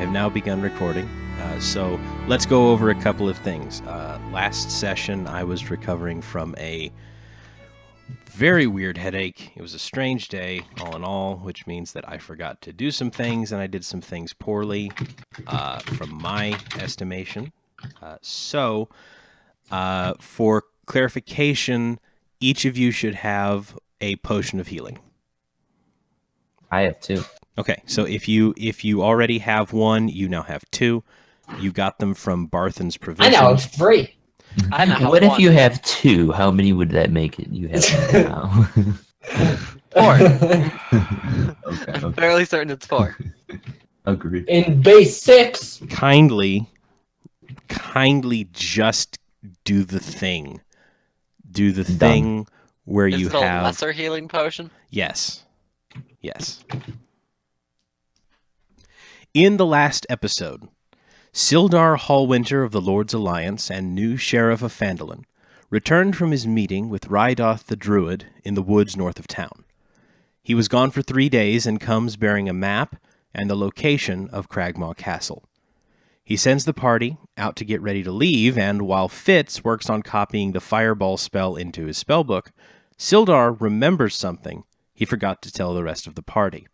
have now begun recording. So let's go over a couple of things. Last session, I was recovering from a very weird headache. It was a strange day, all in all, which means that I forgot to do some things, and I did some things poorly, from my estimation. So, for clarification, each of you should have a potion of healing. I have 2. Okay, so if you already have 1, you now have 2. You got them from Barthen's Provision. I now have 3. I now have What 1. if you have 2? How many would that make it? You have now. 4. Okay, I'm fairly certain it's 4. Agreed. In base 6. Kindly just do the thing. Do the thing where Is you it a have... lesser healing potion? Yes. Yes. In the last episode, Sildar Hallwinter of the Lord's Alliance and new Sheriff of Phandalin returned from his meeting with Rydoth the Druid in the woods north of town. He was gone for 3 days and comes bearing a map and the location of Cragmaw Castle. He sends the party out to get ready to leave, and while Fitz works on copying the fireball spell into his spellbook, Sildar remembers something he forgot to tell the rest of the party.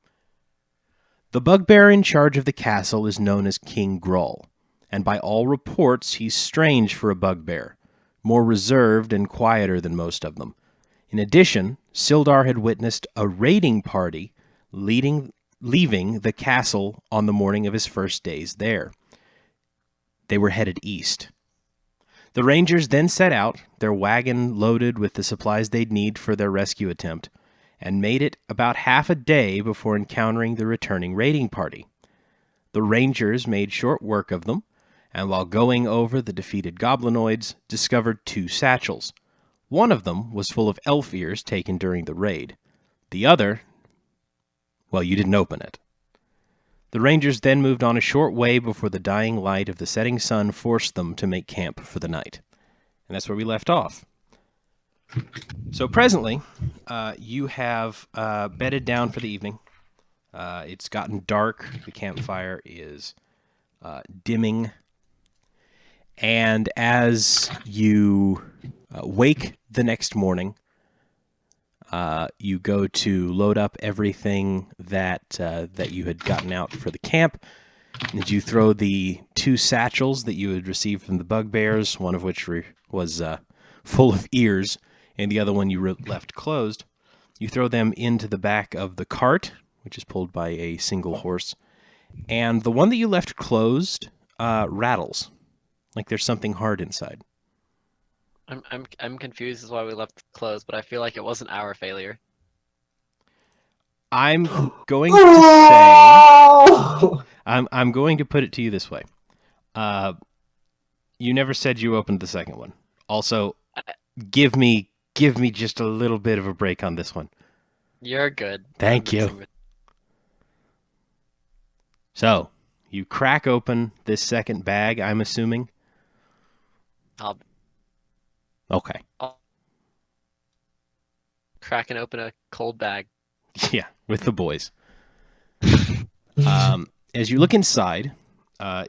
The bugbear in charge of the castle is known as King Grull, and by all reports he's strange for a bugbear, more reserved and quieter than most of them. In addition, Sildar had witnessed a raiding party leaving the castle on the morning of his first days there. They were headed east. The Rangers then set out, their wagon loaded with the supplies they'd need for their rescue attempt, and made it about half a day before encountering the returning raiding party. The Rangers made short work of them, and while going over the defeated goblinoids, discovered 2 satchels. One of them was full of elf ears taken during the raid. The other, well, you didn't open it. The Rangers then moved on a short way before the dying light of the setting sun forced them to make camp for the night. And that's where we left off. So presently, you have bedded down for the evening. It's gotten dark. The campfire is dimming. And as you wake the next morning, you go to load up everything that you had gotten out for the camp. And you throw the 2 satchels that you had received from the bugbears, one of which was full of ears, and the other one you left closed. You throw them into the back of the cart, which is pulled by a single horse. And the one that you left closed rattles, like there's something hard inside. I'm confused as why we left it closed, but I feel like it wasn't our failure. I'm going to say... I'm going to put it to you this way. You never said you opened the second one. Also, give me just a little bit of a break on this one. You're good. Thank you. So, you crack open this second bag, I'm assuming? Okay. I'll crack and open a cold bag. Yeah, with the boys. As you look inside,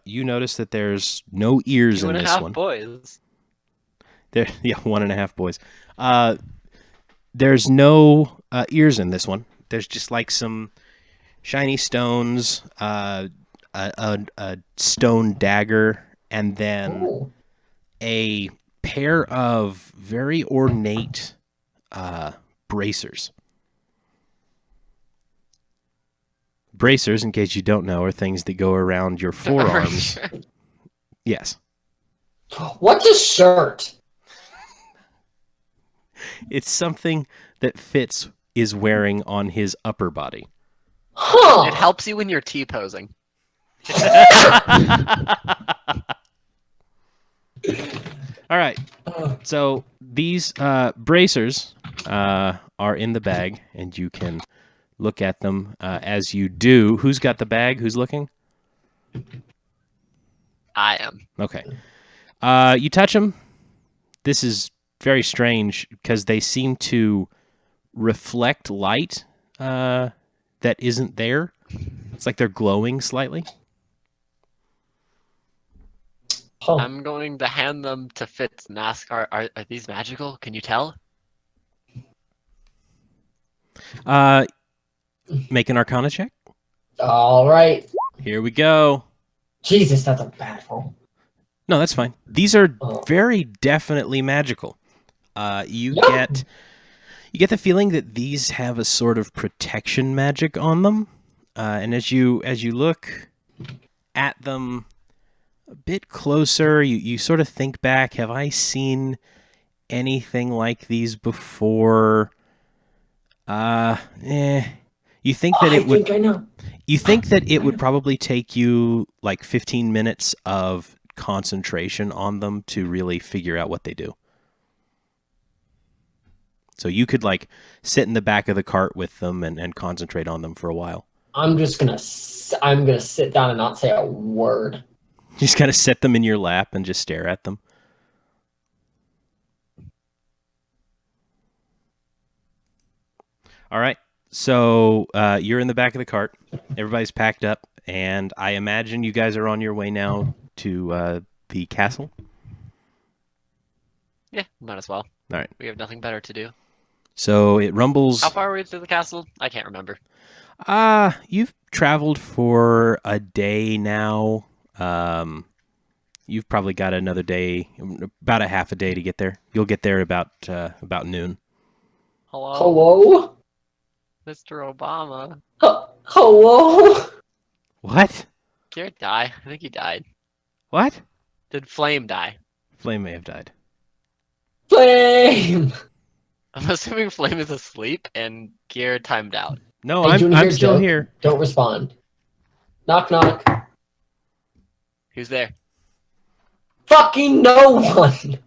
you notice that there's no ears in this one. 2.5 boys. There, yeah, 1.5 boys. There's no ears in this one. There's just like some shiny stones, a stone dagger, and then a pair of very ornate bracers. Bracers, in case you don't know, are things that go around your forearms. Yes. What's a shirt? It's something that Fitz is wearing on his upper body. Huh. It helps you when you're T-posing. All right. So these bracers are in the bag, and you can look at them as you do. Who's got the bag? Who's looking? I am. Okay. You touch them. This is very strange because they seem to reflect light that isn't there. It's like they're glowing slightly. Huh. I'm going to hand them to Fitz and ask, are these magical? Can you tell? Make an Arcana check. All right. Here we go. Jesus, that's a bad roll. No, that's fine. These are Oh. very definitely magical. You Yeah. get the feeling that these have a sort of protection magic on them, and as you look at them a bit closer, you sort of think back. Have I seen anything like these before? You think that I it would. think I know. You think that it would probably take you like 15 minutes of concentration on them to really figure out what they do. So you could like sit in the back of the cart with them and concentrate on them for a while. I'm gonna sit down and not say a word. You just kind of set them in your lap and just stare at them. All right. So you're in the back of the cart. Everybody's packed up, and I imagine you guys are on your way now to the castle. Yeah, might as well. All right. We have nothing better to do. So it rumbles. How far are we to the castle? I can't remember. You've traveled for a day now. You've probably got another day, about a half a day to get there. You'll get there about noon. Hello? Mr. Obama. Hello? What? Did he die? I think he died. What? Did Flame die? Flame may have died. Flame! I'm assuming Flame is asleep and Gear timed out. No, Hey, do you wanna hear I'm a still joke? here. Don't respond. Knock knock. Who's there? Fucking no one!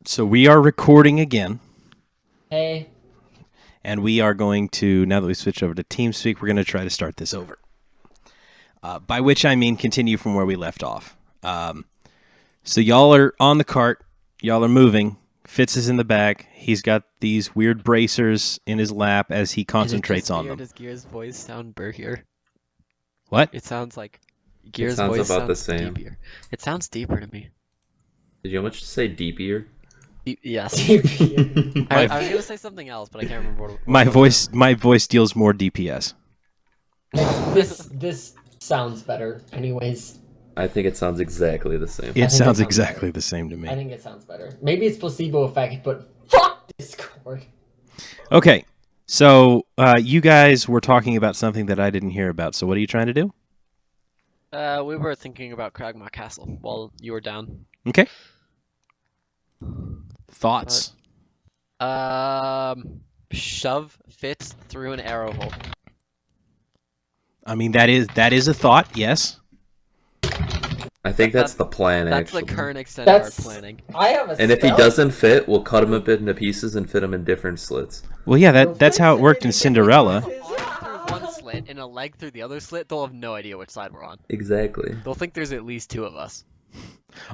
So we are recording again, Hey. and we are going to, now that we switched over to TeamSpeak, we're going to try to start this over. By which I mean continue from where we left off. So y'all are on the cart. Y'all are moving. Fitz is in the back. He's got these weird bracers in his lap as he concentrates on them. Does Gear's voice sound burrier? What? It sounds like Gear's sounds voice about the sounds same. deeper. It sounds deeper to me. Did you almost say deep ear? Yes. TP. I was gonna say something else, but I can't remember what. My voice deals more DPS. this sounds better. Anyways, I think it sounds exactly the same. It think sounds it sounds exactly better. the same to me. I think it sounds better. Maybe it's placebo effect, but fuck Discord. Okay, so you guys were talking about something that I didn't hear about. So what are you trying to do? We were thinking about Cragmaw Castle while you were down. Okay. Thoughts? Shove Fitz through an arrow hole. I mean, that is a thought. Yes. I think that's the plan, That's actually. the current extent of our That's- planning. I have a And if he spell. doesn't fit, we'll cut him a bit into pieces and fit him in different slits. Well, yeah. That's how it worked in Cinderella. Arm through one slit and a leg through the other slit, they'll have no idea which side we're on. Exactly. They'll think there's at least two of us.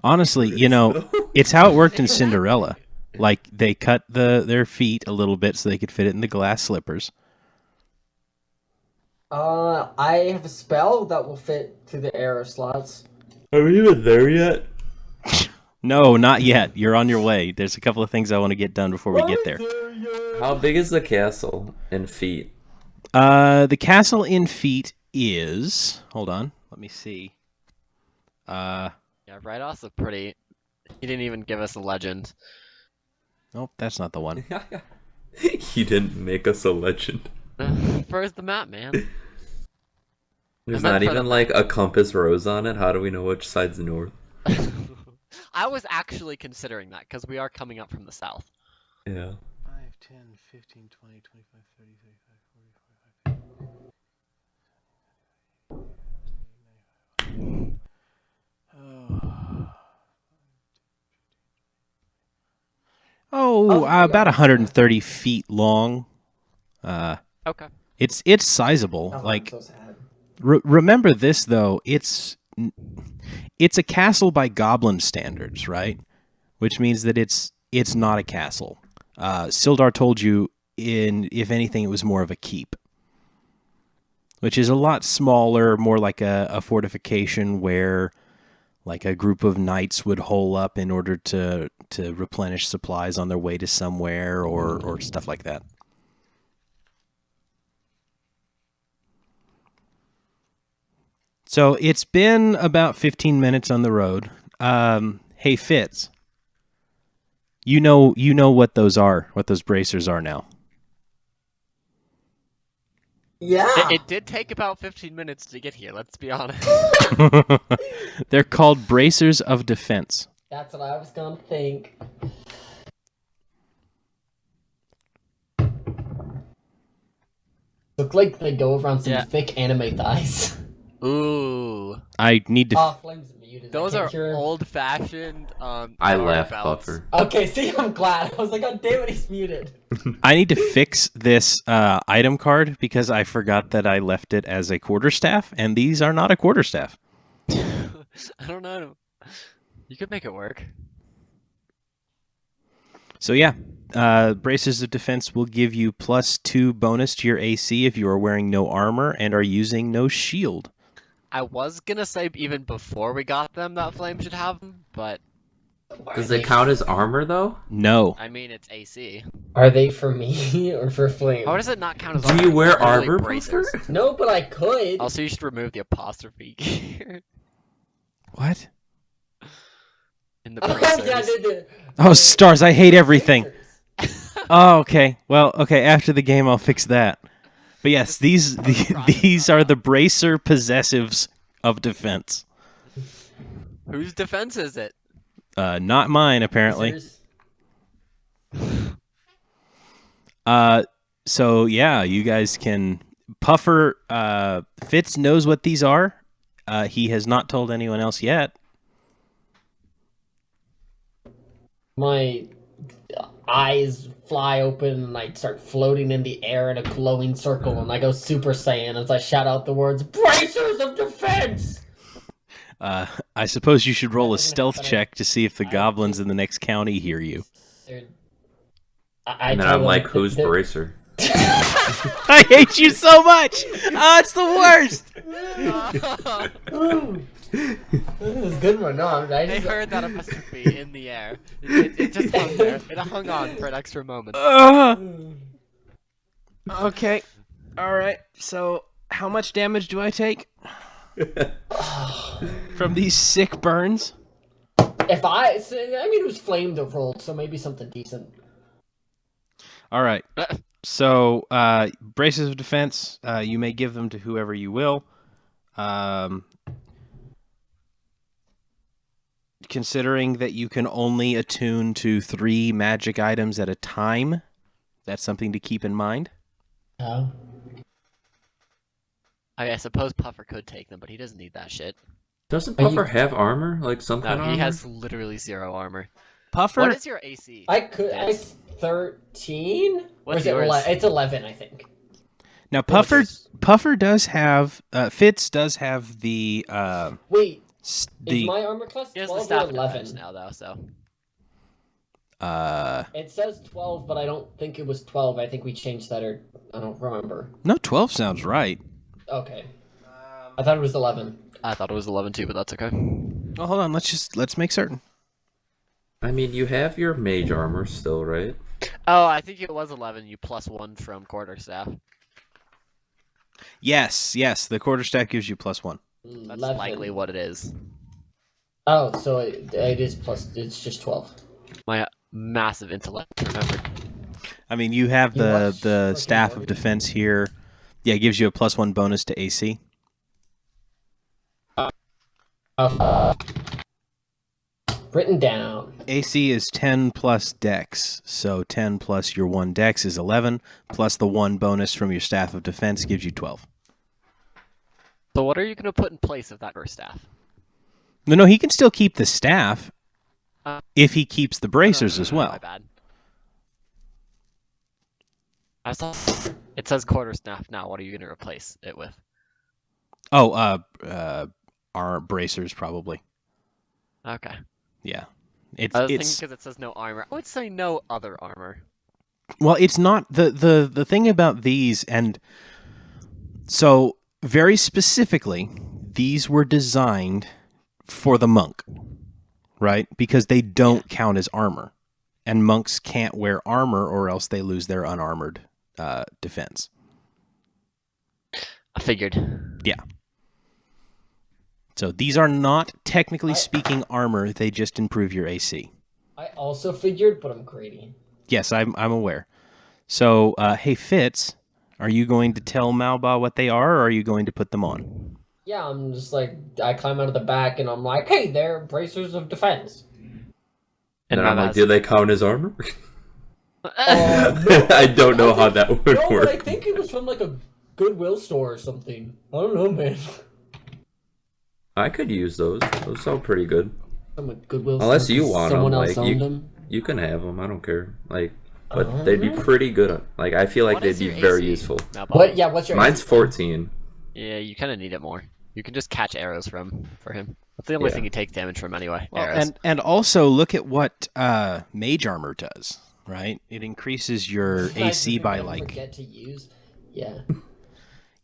Honestly, you know, it's how it worked in Cinderella. Like they cut their feet a little bit so they could fit it in the glass slippers. I have a spell that will fit through the arrow slots. Are we even there yet? No, not yet. You're on your way. There's a couple of things I want to get done before we get there. How big is the castle in feet? The castle in feet is. Hold on. Let me see. Yeah, Rydos looked pretty. He didn't even give us a legend. Nope, that's not the one. He didn't make us a legend. Where's the map, man? There's meant not for even the- like a compass rose on it. How do we know which side's north? I was actually considering that because we are coming up from the south. Yeah. 5, 10, 15, 20, 25, 30, 35, 40, 45, 50. About 130 feet long. Okay. It's sizable. Oh, Like I'm so sad. remember this though. It's a castle by goblin standards, right? Which means that it's not a castle. Sildar told you, if anything, it was more of a keep, which is a lot smaller, more like a fortification where like a group of knights would hole up in order to replenish supplies on their way to somewhere or stuff like that. So it's been about 15 minutes on the road. Hey, Fitz, you know what those are, what those bracers are now. Yeah. It did take about 15 minutes to get here, let's be honest. They're called bracers of defense. That's what I was gonna think. Look like they go around some Yeah. thick anime thighs. Ooh. I need to... Oh, Flame's muted. Those I are can't hear him. old-fashioned, I guard laugh, belts. Puffer. Okay, see, I'm glad. I was like, oh, damn it, he's muted. I need to fix this item card because I forgot that I left it as a quarterstaff, and these are not a quarterstaff. I don't know. You could make it work. So yeah, bracers of defense will give you +2 bonus to your AC if you are wearing no armor and are using no shield. I was gonna say even before we got them that Flame should have them, but Does it count as armor though? No. I mean it's AC. Are they for me or for Flame? How does it not count as Do armor? you wear It's literally armor, bracers. Puffer? No, but I could. Also, you should remove the apostrophe here What? in the Oh, bracers. yeah, the Oh, stars, I hate everything. bracers. Oh, okay. Well, okay, after the game I'll fix that. But yes, these are the bracer possessives of defense. Whose defense is it? Not mine, apparently. Bracers. So yeah, you guys can... Puffer, Fitz knows what these are. He has not told anyone else yet. My eyes fly open and I start floating in the air in a glowing circle and I go Super Saiyan as I shout out the words, Bracers of Defense! I suppose you should roll a stealth check to see if the goblins in the next county hear you. Dude, And then tell I'm them like, that- who's that- bracer? I hate you so much! Oh, it's the worst! This is a good one. No, I I just, heard that apostrophe in the air. It just hung there. It hung on for an extra moment. Okay. Alright, so how much damage do I take from these sick burns? If I mean, it was Flame that rolled, so maybe something decent. Alright. So, braces of defense, you may give them to whoever you will. Considering that you can only attune to 3 magic items at a time, that's something to keep in mind. Oh. I suppose Puffer could take them, but he doesn't need that shit. Doesn't Are you- Puffer have armor? Like some No, kind of he armor? has literally 0 armor. Puffer, What is your AC? I could. Yes. It's 13? Or What's is it yours? 11? It's 11, I think. now Puffer does have, Fitz does have the, Wait, s- is the, my armor class He has the 12 staff or of 11? defense now, though, so. It says 12, but I don't think it was 12. I think we changed that, or I don't remember. no, 12 sounds right. Okay. I thought it was 11. I thought it was 11 too, but that's okay. Well, hold on, let's make certain. I mean, you have your mage armor still, right? Oh, I think it was 11. You +1 from quarterstaff. Yes, the quarterstaff gives you +1. That's 11. likely what it is. Oh, so it is plus. It's just 12. My massive intellect remembered. I mean, you have You watch the freaking staff of Morgan. defense here. Yeah, it gives you a +1 bonus to AC. Written down. AC is 10 plus dex, so 10 plus your 1 dex is 11, plus the 1 bonus from your staff of defense gives you 12. So what are you going to put in place of that first staff? No, he can still keep the staff Uh, if he keeps the bracers as My well. bad. I saw it says quarterstaff now. What are you going to replace it with? Oh, our bracers probably. Okay. Yeah, I was thinking it's because it says no armor. I would say no other armor. Well, it's not the thing about these, and so very specifically, these were designed for the monk, right? Because they don't count as armor, and monks can't wear armor or else they lose their unarmored defense. I figured. Yeah. So these are not technically speaking armor; they just improve your AC. I also figured, but I'm greedy. Yes, I'm aware. So, hey Fitz, are you going to tell Malba what they are, or are you going to put them on? Yeah, I'm just like, I climb out of the back and I'm like, hey, they're bracers of defense. And then I'm like, do they count as armor? No, I don't know how that would no, work. but I think it was from like a Goodwill store or something. I don't know, man. I could use those. Those sound pretty good. From a Goodwill Unless store, you want them, someone else like owned them. you can have them. I don't care. Like, but they'd be pretty good. Like, I feel like What they'd is be your very AC? useful. Now, Bob? What? Yeah, what's your Mine's 14. Yeah, you kind of need it more. You can just catch arrows for him. That's the only Yeah. thing he takes damage from anyway. Well, arrows. and also look at what mage armor does, right? It increases your AC by like Forget to use. Yeah.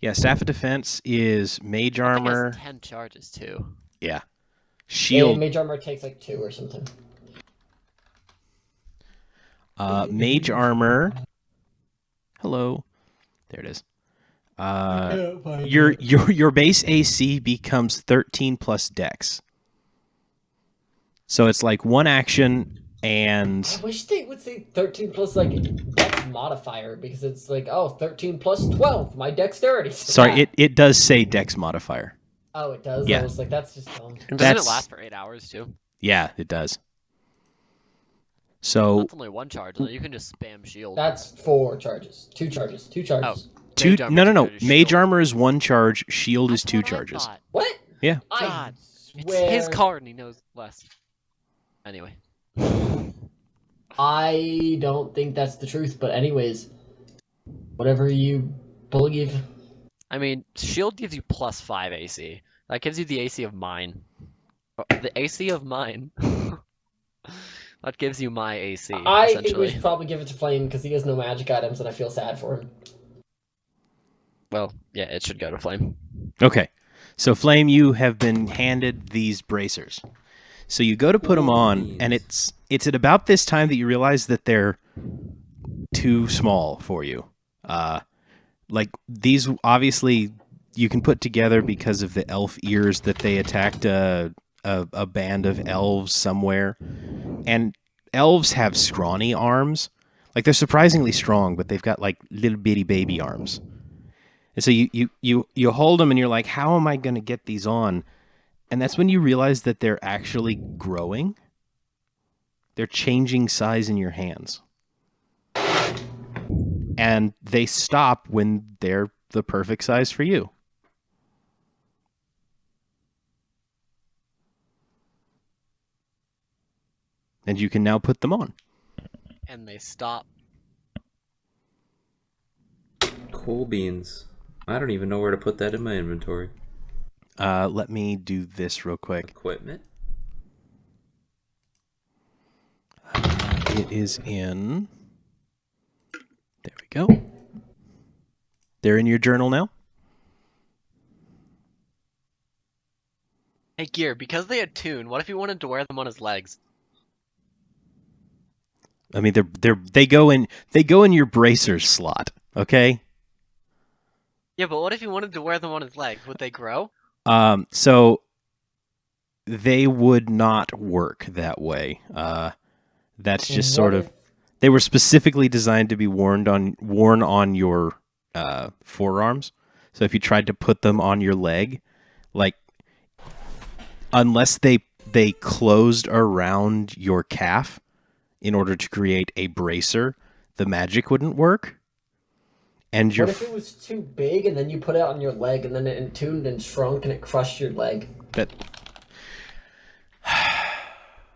yeah. Staff of defense is mage I think it has armor. 10 charges too. Yeah, Yeah, shield. mage armor takes like 2 or something. Mage armor. Hello, there it is. Your base AC becomes 13 plus Dex. So it's like one action and I wish they would say 13 plus like dex modifier because it's like, oh, 13 plus 12, my dexterity. sorry, it does say Dex modifier. Oh, it does? Yeah. I was like, that's just dumb. And doesn't That's- it last for 8 hours too? Yeah, it does. So That's only one charge, so you can just spam shield. That's 4 charges. 2 charges. 2 charges. two. Mage armor No. compared to Mage shield. armor is 1 charge. Shield is That's 2 what I charges. thought. What? Yeah. I God, it's swear... his card and he knows less. Anyway. I don't think that's the truth, but anyways, whatever you believe. I mean, shield gives you plus 5 AC. That gives you the AC of mine. The AC of mine. That gives you my AC, I think we essentially. should probably give it to Flame because he has no magic items and I feel sad for him. Well, yeah, it should go to Flame. Okay. So Flame, you have been handed these bracers. So you go to put them on, and it's at about this time that you realize that they're too small for you. Like these, obviously, you can put together because of the elf ears that they attacked a band of elves somewhere, and elves have scrawny arms. Like they're surprisingly strong, but they've got like little bitty baby arms. And so you hold them, and you're like, how am I going to get these on? And that's when you realize that they're actually growing. They're changing size in your hands. And they stop when they're the perfect size for you. And you can now put them on. And they stop. Cool beans. I don't even know where to put that in my inventory. Let me do this real quick. Equipment. It is in... There we go. They're in your journal now? Hey, Gear, because they attune, what if you wanted to wear them on his legs? I mean, they go in your bracers slot, okay? Yeah, but what if you wanted to wear them on his legs? Would they grow? So they would not work that way. That's just sort of. They were specifically designed to be worn on your forearms. So if you tried to put them on your leg, like unless they closed around your calf in order to create a bracer, the magic wouldn't work. And your What if it was too big and then you put it on your leg and then it attuned and shrunk and it crushed your leg? that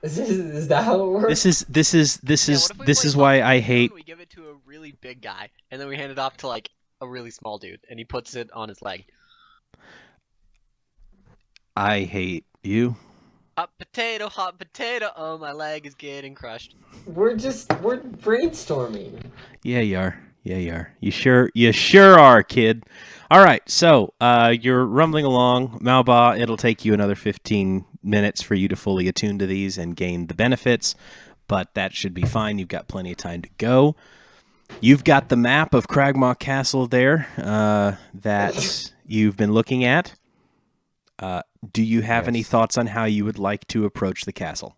Is that how it works? this is why I hate. We give it to a really big guy, and then we hand it off to like a really small dude, and he puts it on his leg. I hate you. Hot potato. Oh, my leg is getting crushed. We're brainstorming. Yeah, you are. Yeah, you are. You sure are, kid. All right, so you're rumbling along. Malba, it'll take you another 15 minutes for you to fully attune to these and gain the benefits, but that should be fine. You've got plenty of time to go. You've got the map of Cragmaw Castle there that you've been looking at. Do you have any thoughts on how you would like to approach the castle?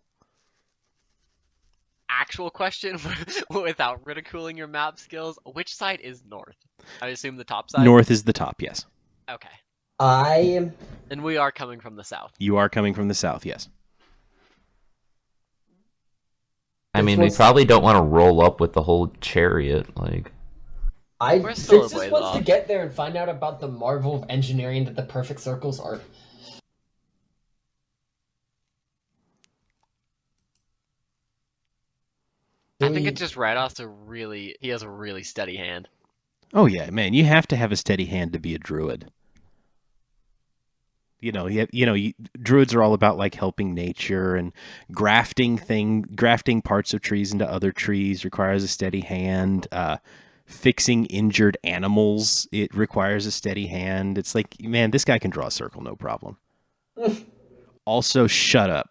Actual question without ridiculing your map skills. Which side is north? I assume the top side? North is the top, yes. Okay. And we are coming from the south. You are coming from the south, yes. I mean, we probably don't want to roll up with the whole chariot, like... We're still Fitz a ways just wants off. to get there and find out about the marvel of engineering that the perfect circles are. I think it's just Rados he has a really steady hand. Oh yeah, man, you have to have a steady hand to be a druid. Druids are all about like helping nature and grafting parts of trees into other trees requires a steady hand. Fixing injured animals, it requires a steady hand. It's like, man, this guy can draw a circle, no problem. Also, shut up.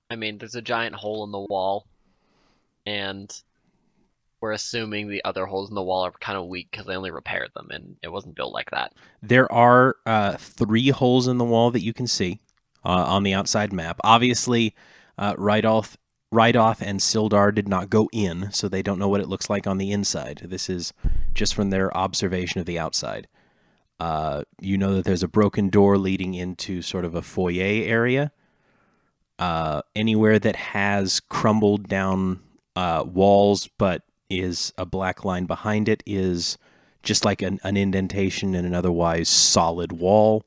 I mean, there's a giant hole in the wall, and we're assuming the other holes in the wall are kind of weak because they only repaired them, and it wasn't built like that. There are 3 holes in the wall that you can see on the outside map. Obviously, Rydoth and Sildar did not go in, so they don't know what it looks like on the inside. This is just from their observation of the outside. You know that there's a broken door leading into sort of a foyer area. Anywhere that has crumbled down walls but is a black line behind it is just like an indentation in an otherwise solid wall.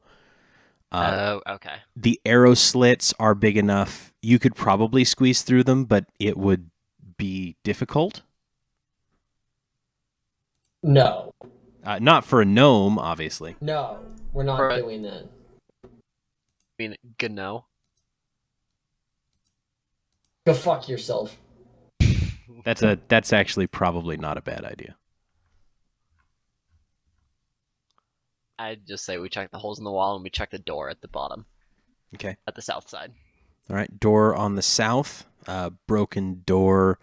Okay. The arrow slits are big enough. You could probably squeeze through them, but it would be difficult. No. Not for a gnome, obviously. No, we're not doing that. I mean, Gno. Go fuck yourself. That's actually probably not a bad idea. I'd just say we check the holes in the wall and we check the door at the bottom. Okay. At the south side. All right, door on the south, broken door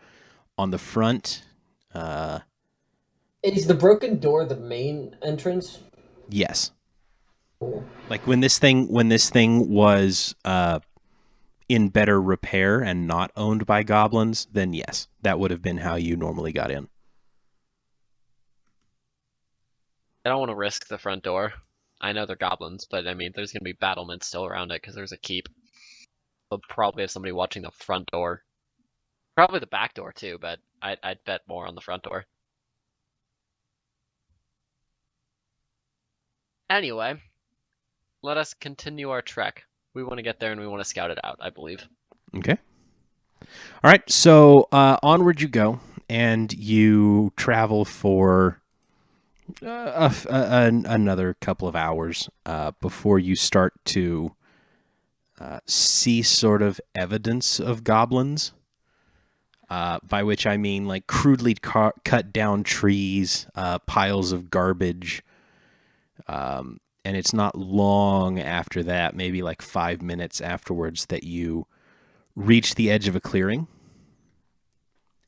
on the front. Is the broken door the main entrance? Yes. Cool. Like when this thing was in better repair and not owned by goblins, then yes, that would have been how you normally got in. I don't want to risk the front door. I know they're goblins, but I mean, there's going to be battlements still around it because there's a keep. They'll probably have somebody watching the front door. Probably the back door too, but I'd bet more on the front door. Anyway, let us continue our trek. We want to get there and we want to scout it out, I believe. Okay. All right, so onward you go, and you travel for another couple of hours before you start to see sort of evidence of goblins, by which I mean like crudely cut down trees, piles of garbage, and it's not long after that, maybe like 5 minutes afterwards, that you reach the edge of a clearing.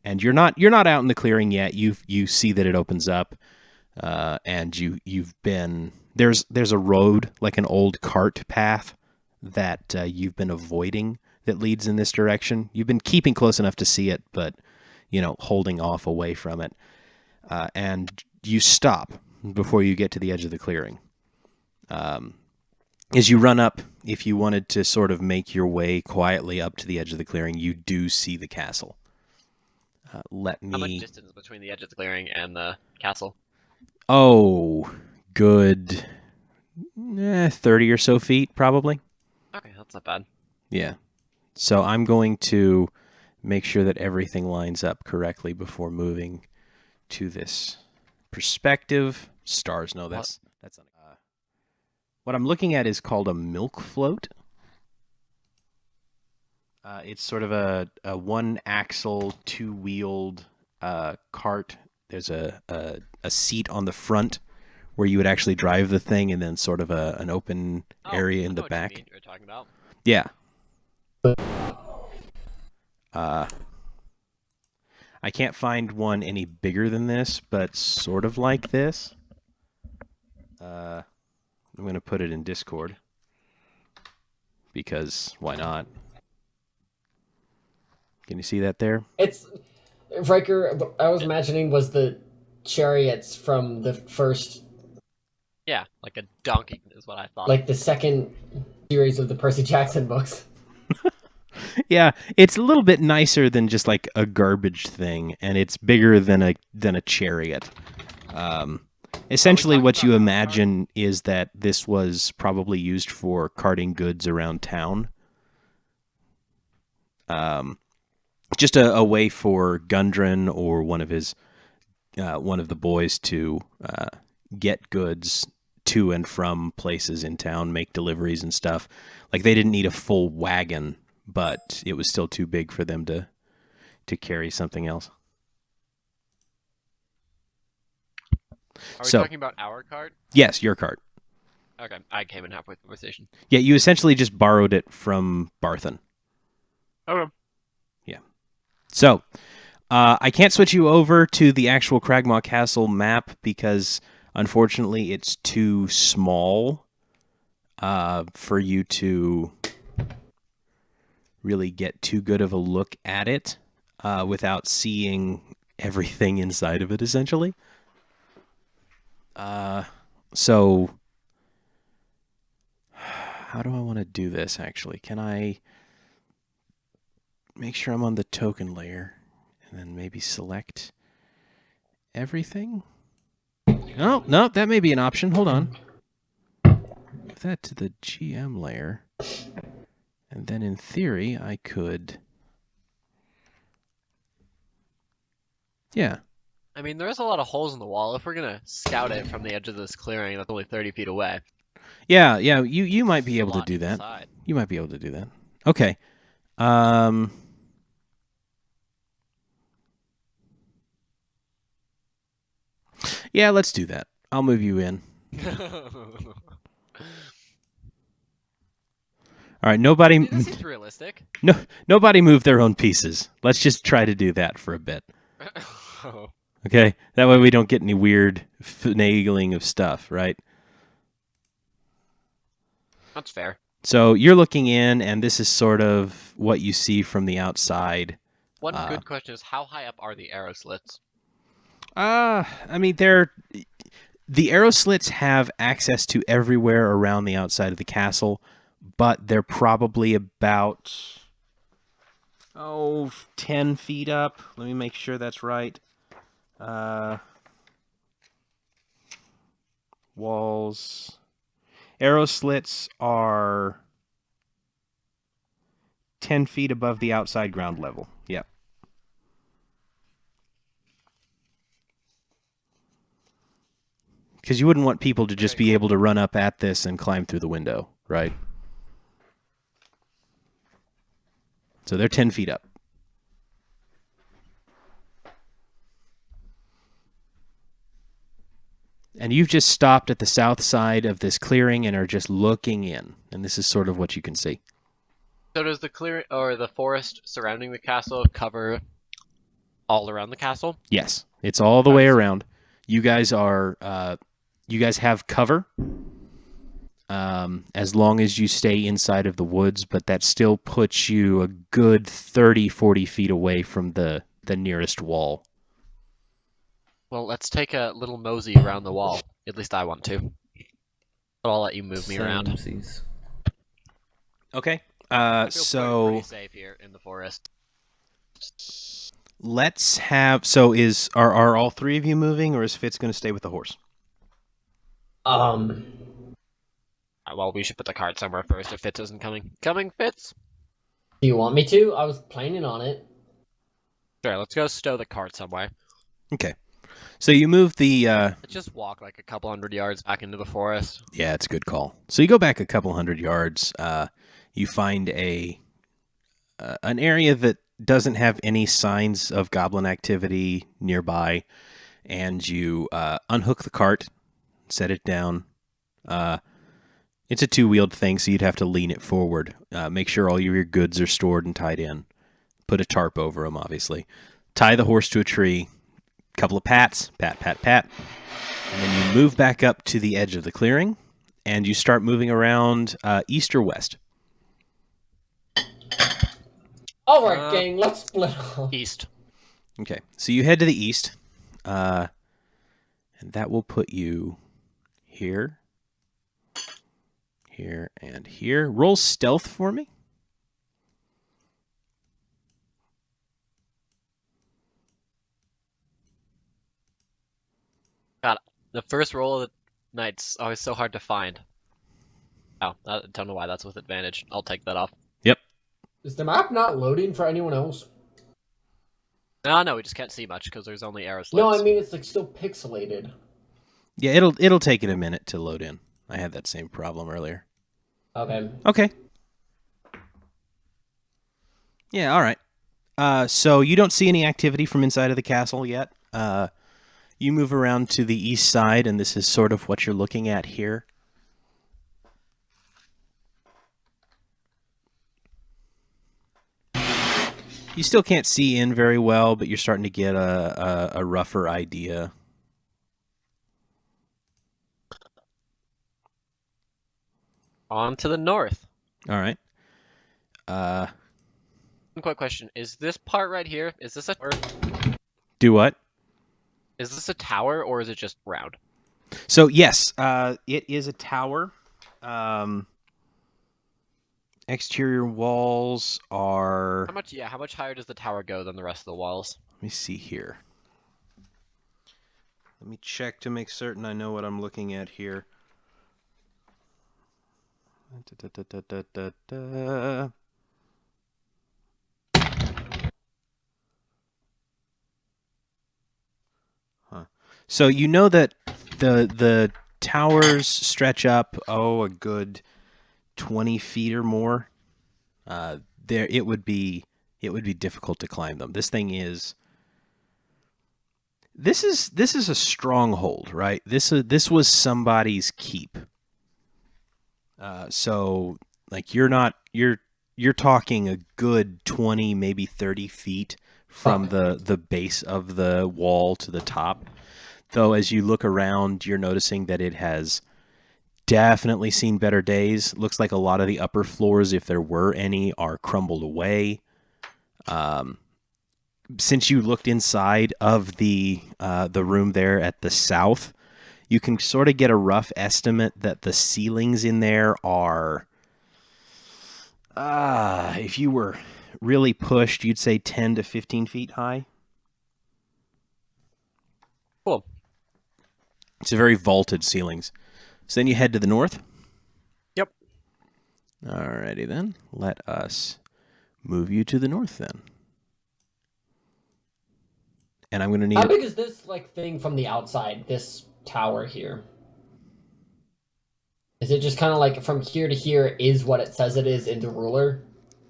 And you're not out in the clearing yet. You see that it opens up. And you've been there's a road, like an old cart path that you've been avoiding that leads in this direction. You've been keeping close enough to see it, but holding off away from it. And you stop before you get to the edge of the clearing. As you run up, if you wanted to sort of make your way quietly up to the edge of the clearing, you do see the castle. How much distance between the edge of the clearing and the castle? Oh, good 30 or so feet, probably. Okay, that's not bad. Yeah. So I'm going to make sure that everything lines up correctly before moving to this perspective. Stars. No, that's not. What I'm looking at is called a milk float. It's sort of a one-axle, two-wheeled cart. There's a seat on the front where you would actually drive the thing, and then sort of an open area in the back. What you mean you're talking about. Yeah. I can't find one any bigger than this, but sort of like this. I'm going to put it in Discord. Because why not? Can you see that there? It's... Riker, I was imagining, was the chariots from the first... Yeah, like a donkey is what I thought. Like the second series of the Percy Jackson books. Yeah, it's a little bit nicer than just like a garbage thing, and it's bigger than a chariot. Essentially, what you imagine is that this was probably used for carting goods around town. Just a way for Gundren or one of the boys to get goods to and from places in town, make deliveries and stuff. Like they didn't need a full wagon, but it was still too big for them to carry something else. Are we talking about our cart? Yes, your cart. Okay, I came in halfway through the conversation. Yeah, you essentially just borrowed it from Barthen. Okay. Yeah. So, I can't switch you over to the actual Cragmaw Castle map because, unfortunately, it's too small for you to really get too good of a look at it without seeing everything inside of it, essentially. So, how do I want to do this, actually? Can I make sure I'm on the token layer and then maybe select everything? Oh, no, that may be an option. Hold on. Move that to the GM layer. And then in theory, I could... Yeah. I mean, there's a lot of holes in the wall. If we're going to scout it from the edge of this clearing that's only 30 feet away. Yeah, you might be able to do that. Inside. You might be able to do that. Okay. Yeah, let's do that. I'll move you in. All right, nobody. This seems realistic. Nobody move their own pieces. Let's just try to do that for a bit. Okay, that way we don't get any weird finagling of stuff, right? That's fair. So you're looking in, and this is sort of what you see from the outside. One good question is, how high up are the arrow slits? I mean, the arrow slits have access to everywhere around the outside of the castle, but they're probably about 10 feet up. Let me make sure that's right. Walls. Arrow slits are 10 feet above the outside ground level. Yep. Because you wouldn't want people to just be able to run up at this and climb through the window, right? So they're 10 feet up. And you've just stopped at the south side of this clearing and are just looking in. And this is sort of what you can see. So does the clearing or the forest surrounding the castle cover all around the castle? Yes, it's all the way around. You guys are, you guys have cover as long as you stay inside of the woods, but that still puts you a good 30, 40 feet away from the nearest wall. Well, let's take a little mosey around the wall. At least I want to. But I'll let you move me around. Samesies. Okay. I feel So pretty safe here in the forest. let's have. So are all three of you moving, or is Fitz going to stay with the horse? Well, we should put the cart somewhere first if Fitz isn't coming. Coming, Fitz? Do you want me to? I was planning on it. Sure, let's go stow the cart somewhere. Okay. So you move the. Just walk like a couple hundred yards back into the forest. Yeah, it's a good call. So you go back a couple hundred yards. You find an area that doesn't have any signs of goblin activity nearby, and you unhook the cart, set it down. It's a two-wheeled thing, so you'd have to lean it forward. Make sure all of your goods are stored and tied in. Put a tarp over them, obviously. Tie the horse to a tree. Couple of pats. Pat, pat, pat. And then you move back up to the edge of the clearing, and you start moving around east or west. All right, gang, let's split off. East. Okay, so you head to the east, and that will put you here, here, and here. Roll stealth for me. God, the first roll of the night's always so hard to find. Oh, I don't know why that's with advantage. I'll take that off. Yep. Is the map not loading for anyone else? No, we just can't see much because there's only arrow slits. No, I mean it's like still pixelated. Yeah, it'll take it a minute to load in. I had that same problem earlier. Okay. Yeah, all right. So you don't see any activity from inside of the castle yet. You move around to the east side, and this is sort of what you're looking at here. You still can't see in very well, but you're starting to get a rougher idea. On to the north. All right. One quick question: is this part right here? Is this Do what? Is this a tower or is it just round? So yes, it is a tower. Exterior walls are. How much higher does the tower go than the rest of the walls? Let me see here. Let me check to make certain I know what I'm looking at here. So you know that the towers stretch up a good 20 feet or more. It would be difficult to climb them. This is a stronghold, right? This was somebody's keep. So like you're talking a good 20, maybe 30 feet from the base of the wall to the top. Though as you look around, you're noticing that it has definitely seen better days. Looks like a lot of the upper floors, if there were any, are crumbled away. Since you looked inside of the room there at the south, you can sort of get a rough estimate that the ceilings in there are, if you were really pushed, you'd say 10 to 15 feet high. Cool. It's a very vaulted ceilings. So then you head to the north? Yep. Alrighty then. Let us move you to the north then. And I'm going to need... How big is this thing from the outside, this tower here? Is it just kind of like from here to here is what it says it is in the ruler?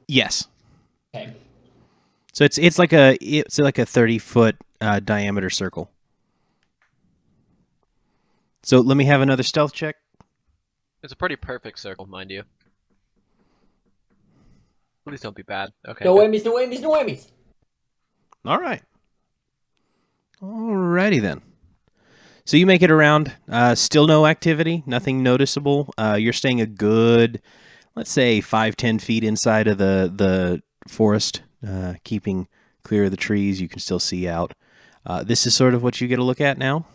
Yes. Okay. So it's like a 30-foot diameter circle. So let me have another stealth check. It's a pretty perfect circle, mind you. Please don't be bad. Okay. No whammies, no whammies, no whammies! All right. Alrighty then. So you make it around. Still no activity. Nothing noticeable. You're staying a good, let's say, 5-10 feet inside of the forest, keeping clear of the trees. You can still see out. This is sort of what you get a look at now.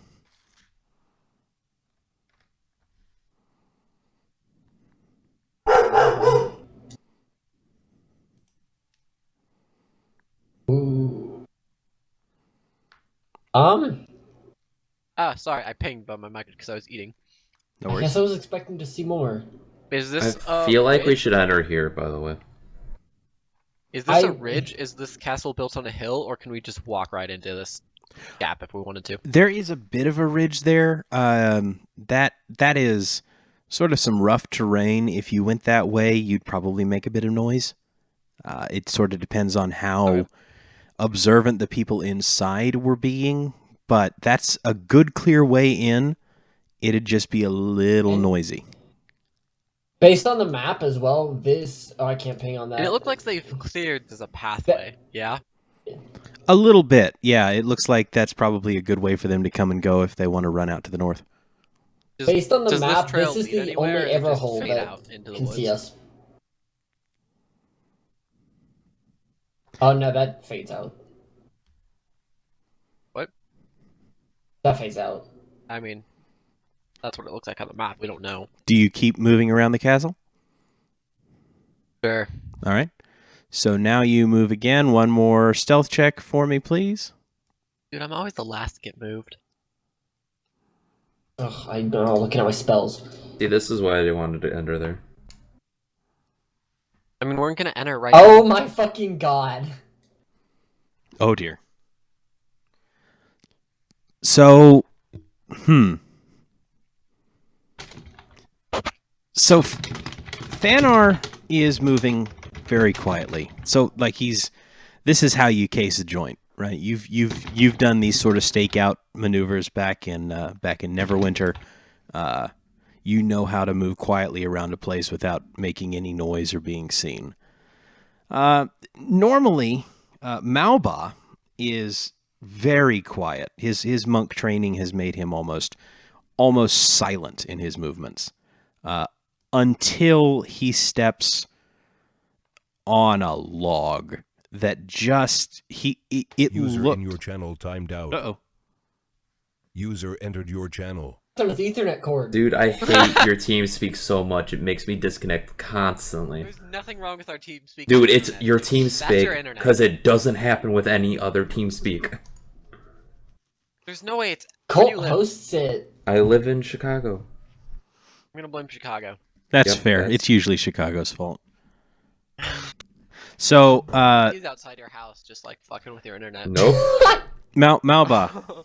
Ooh. Sorry, I pinged by my mic because I was eating. No I worries. guess I was expecting to see more. Is this I feel like we should enter here, by the way. Is this a ridge? Is this castle built on a hill, or can we just walk right into this? gap if we wanted to. There is a bit of a ridge there. That is sort of some rough terrain. If you went that way, you'd probably make a bit of noise. It sort of depends on how observant the people inside were being, but that's a good clear way in. It'd just be a little noisy. Based on the map as well, I can't ping on that. And it looked like they've cleared there's a pathway. Yeah. A little bit, yeah. It looks like that's probably a good way for them to come and go if they want to run out to the north. Based on the does map, trail this is lead the anywhere, only or does it just Everhole fade that out into the can see woods? us. Oh no, that fades out. What? That fades out. I mean, that's what it looks like on the map. We don't know. Do you keep moving around the castle? Sure. All right. So now you move again. One more stealth check for me, please. Dude, I'm always the last to get moved. Ugh, I know, looking at my spells. See, this is why I wanted to enter there. I mean, we're gonna enter right Oh now. my fucking god. Oh dear. So, So Thanar is moving very quietly. So like this is how you case a joint, right? You've done these sort of stakeout maneuvers back in Neverwinter. You know how to move quietly around a place without making any noise or being seen. Normally, Malba is very quiet. His monk training has made him almost silent in his movements, until he steps on a log that just User in your channel timed out. Uh-oh. User entered your channel. Turn with Ethernet cord. Dude, I hate your team speak so much. It makes me disconnect constantly. There's nothing wrong with our team speak. Dude, it's your team That's speak your internet. because it doesn't happen with any other team speak. There's no way it's. Where do you Colt live? hosts it. I live in Chicago. I'm gonna blame Chicago. That's Yep, fair. that's- It's usually Chicago's fault. So, He's outside your house, just like fucking with your internet. Nope. Malba,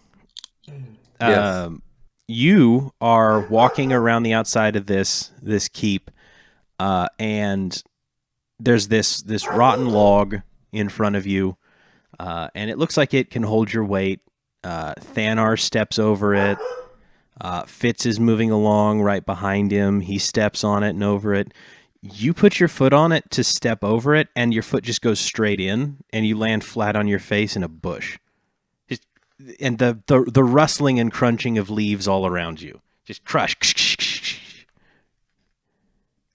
Yes. you are walking around the outside of this keep, and there's this rotten log in front of you, and it looks like it can hold your weight. Thanar steps over it. Fitz is moving along right behind him. He steps on it and over it. You put your foot on it to step over it, and your foot just goes straight in, and you land flat on your face in a bush. And the rustling and crunching of leaves all around you. Just crush.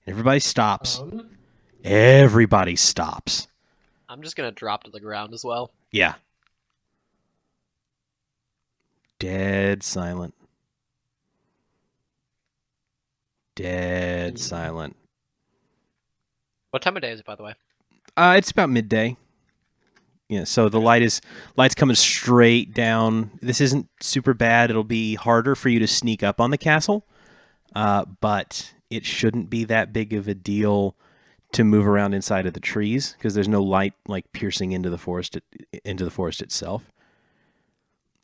Everybody stops. Everybody stops. I'm just gonna drop to the ground as well. Yeah. Dead silent. Dead silent. What time of day is it, by the way? It's about midday. Yeah, so the light's coming straight down. This isn't super bad. It'll be harder for you to sneak up on the castle, but it shouldn't be that big of a deal to move around inside of the trees because there's no light like piercing into the forest itself.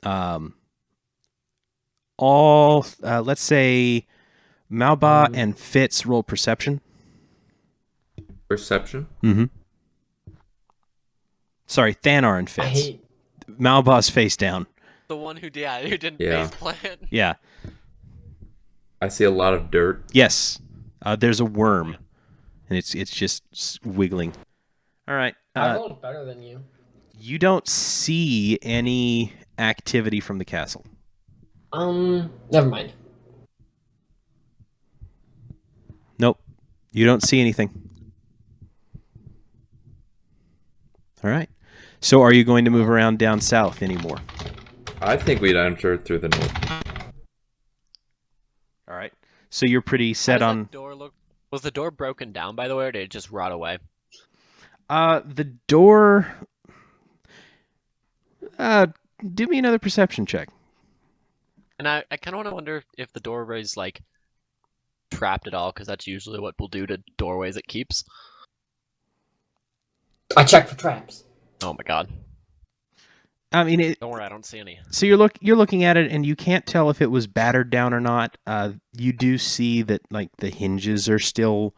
Let's say Malba and Fitz roll perception. Perception? Mm-hmm. Sorry, Thanar and Fitz. Malba's face down. The one who didn't Yeah. face plant. Yeah. I see a lot of dirt. Yes. There's a worm, and it's just wiggling. All right. I rolled better than you. You don't see any activity from the castle. Never mind. Nope. You don't see anything. All right. So are you going to move around down south anymore? I think we'd enter through the north. All right. So you're pretty set How does on... that door look? Was the door broken down, by the way, or did it just rot away? The door... do me another perception check. And I kind of want to wonder if the doorway is, like, trapped at all, because that's usually what we'll do to doorways it keeps. I checked for traps. Oh my god. I mean, Don't worry, I don't see any. So you're looking at it, and you can't tell if it was battered down or not. You do see that like the hinges are still,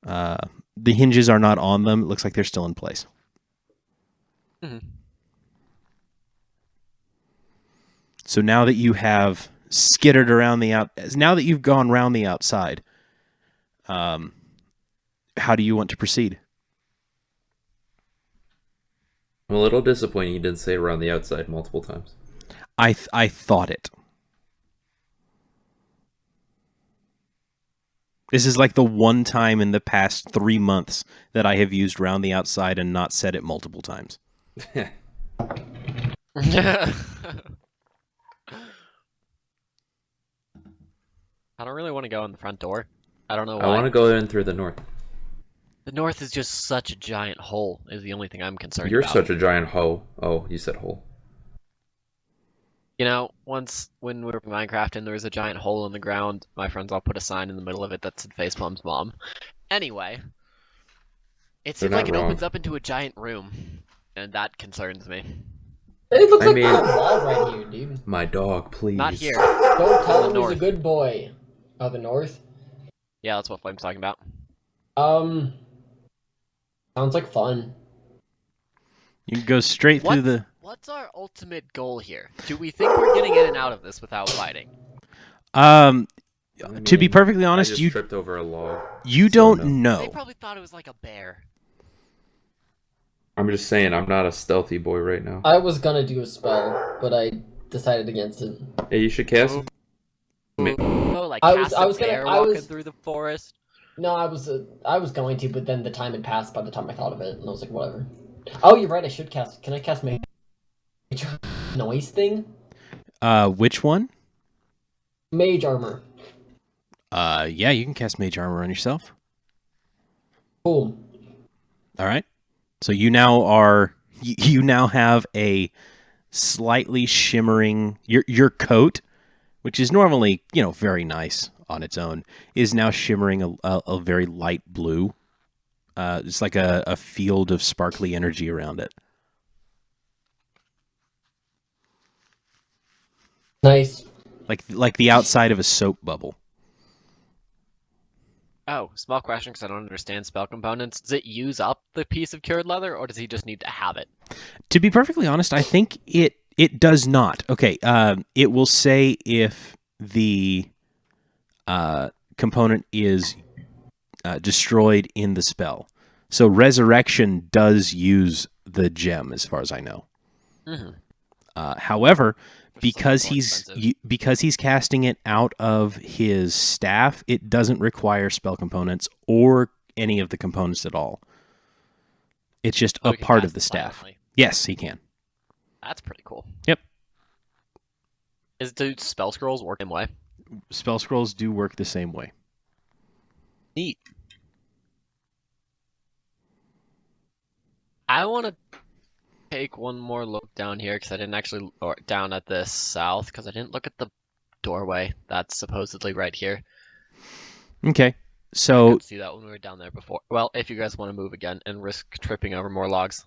the hinges are not on them. It looks like they're still in place. Mm-hmm. So now that you have skittered around now that you've gone around the outside, how do you want to proceed? I'm a little disappointed you didn't say around the outside multiple times. I thought it. This is like the one time in the past 3 months that I have used round the outside and not said it multiple times. I don't really want to go in the front door. I don't know why. I want to go in through the north. The north is just such a giant hole, is the only thing I'm concerned You're about. such a giant hoe. Oh, you said hole. You know, once when we were Minecraft and there was a giant hole in the ground, my friends all put a sign in the middle of it that said Facepalm's mom. Anyway, it seems like it opens up into a giant room, and that concerns me. It looks like a wall right here, dude. My dog, please. Not here. Don't tell him he's north. a good boy. Oh, the north? Yeah, that's what Flame's talking about. Sounds like fun. You can go straight through the... What's our ultimate goal here? Do we think we're getting in and out of this without fighting? To be perfectly honest, I just tripped over a log. You don't know. They probably thought it was like a bear. I'm just saying, I'm not a stealthy boy right now. I was gonna do a spell, but I decided against it. Hey, you should cast me. Oh, like I cast was a gonna- bear I walking was- through the forest? No, I was going to, but then the time had passed by the time I thought of it, and I was like, whatever. Oh, you're right, I should cast... Can I cast Mage Noise thing? Which one? Mage Armor. Yeah, you can cast Mage Armor on yourself. Cool. All right. So you now have a slightly shimmering your coat, which is normally, very nice on its own, is now shimmering a very light blue. It's like a field of sparkly energy around it. Nice. Like the outside of a soap bubble. Oh, small question because I don't understand spell components. Does it use up the piece of cured leather, or does he just need to have it? To be perfectly honest, I think it does not. Okay, it will say if the component is destroyed in the spell. So resurrection does use the gem, as far as I know. Mm-hmm. However, because he's casting it out of his staff, it doesn't require spell components or any of the components at all. It's just a part of the staff. Silently. Yes, he can. That's pretty cool. Yep. Do spell scrolls work the same way? Spell scrolls do work the same way. Neat. I want to take one more look down here because I didn't actually, or down at this south because I didn't look at the doorway that's supposedly right here. Okay, I so didn't see that when we were down there before. Well, if you guys want to move again and risk tripping over more logs.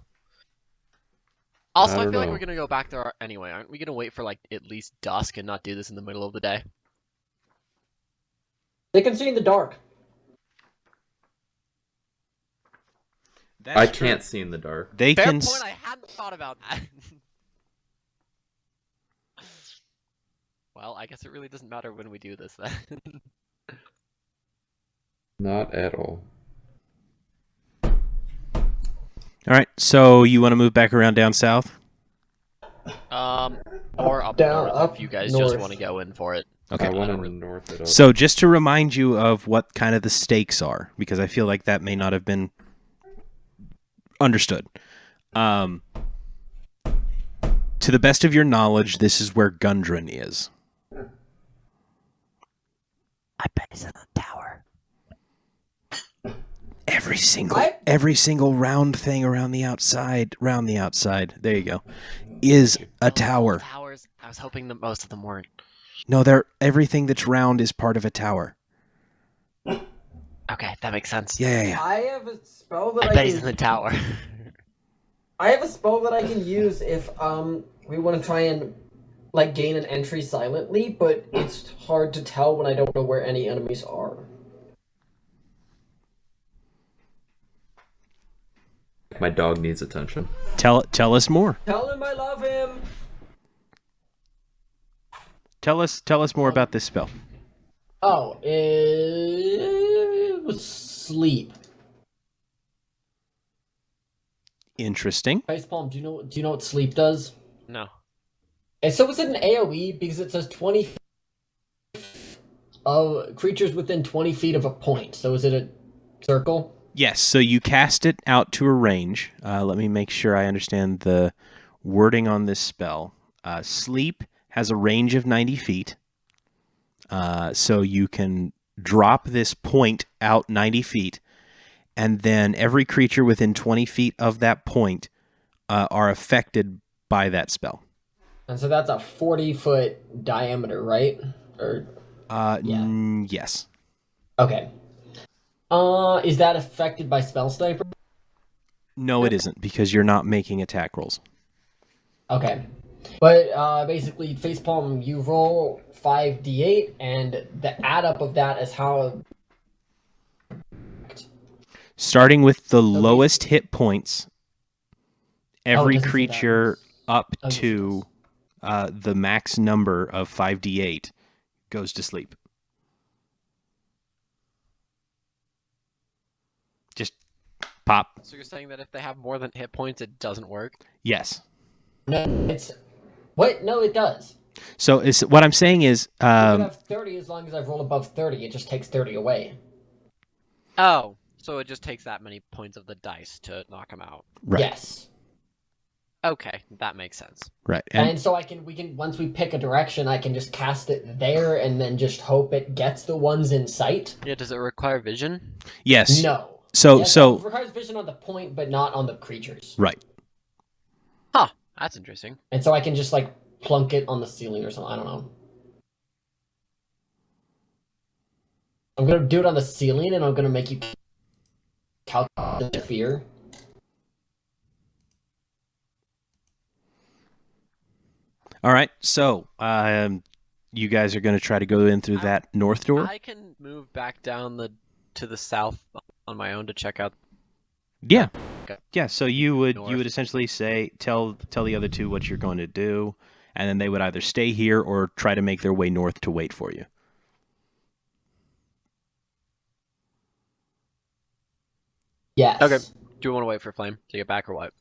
Also, I don't feel like know. we're gonna go back there anyway. Aren't we gonna wait for like at least dusk and not do this in the middle of the day? They can see in the dark. I can't see in the dark. They Fair can. point. I hadn't thought about that. Well, I guess it really doesn't matter when we do this then. Not at all. All right, so you want to move back around down south? Or up Down, north up if you guys north. just want to go in for it. Okay. I want I to don't north it up. So just to remind you of what kind of the stakes are, because I feel like that may not have been understood. To the best of your knowledge, this is where Gundren is. I bet he's in the tower. Every What? single round thing around the outside, there you go, is a tower. Towers. I was hoping that most of them weren't. No, everything that's round is part of a tower. Okay, that makes sense. Yeah. I have a spell that I I bet he's can... in the tower. I have a spell that I can use if we want to try and like gain an entry silently, but it's hard to tell when I don't know where any enemies are. My dog needs attention. Tell us more. Tell him I love him. Tell us more about this spell. Oh, it was sleep. Interesting. Facepalm, do you know what sleep does? No. And so it's an AoE because it says 20 of creatures within 20 feet of a point. So is it a circle? Yes, so you cast it out to a range. Let me make sure I understand the wording on this spell. Sleep has a range of 90 feet. So you can drop this point out 90 feet, and then every creature within 20 feet of that point are affected by that spell. And so that's a 40-foot diameter, right? Or Yes. Okay. Is that affected by Spell Sniper? No, it isn't, because you're not making attack rolls. Okay. But basically, Facepalm, you roll 5d8, and the add up of that is how... Starting with the lowest hit points, every doesn't say that. creature up Oh, yes, to the max number of 5d8 goes to sleep. Just pop. So you're saying that if they have more than hit points, it doesn't work? Yes. No, it's... What? No, it does. So what I'm saying is... You can have 30 as long as I roll above 30. It just takes 30 away. Oh, so it just takes that many points of the dice to knock them out. Right. Yes. Okay, that makes sense. Right. And so we can once we pick a direction, I can just cast it there and then just hope it gets the ones in sight. Yeah, does it require vision? Yes. No. So Yes, so it requires vision on the point, but not on the creatures. right. Huh, that's interesting. And so I can just like plunk it on the ceiling or something. I don't know. I'm gonna do it on the ceiling, and I'm gonna make you calculate the fear. All right. So you guys are going to try to go in through that north door? I can move back down to the south on my own to check out. Yeah. Okay. Yeah, so you would North. essentially say tell the other two what you're going to do, and then they would either stay here or try to make their way north to wait for you. Yes. Okay. Do you want to wait for Flame to get back or what?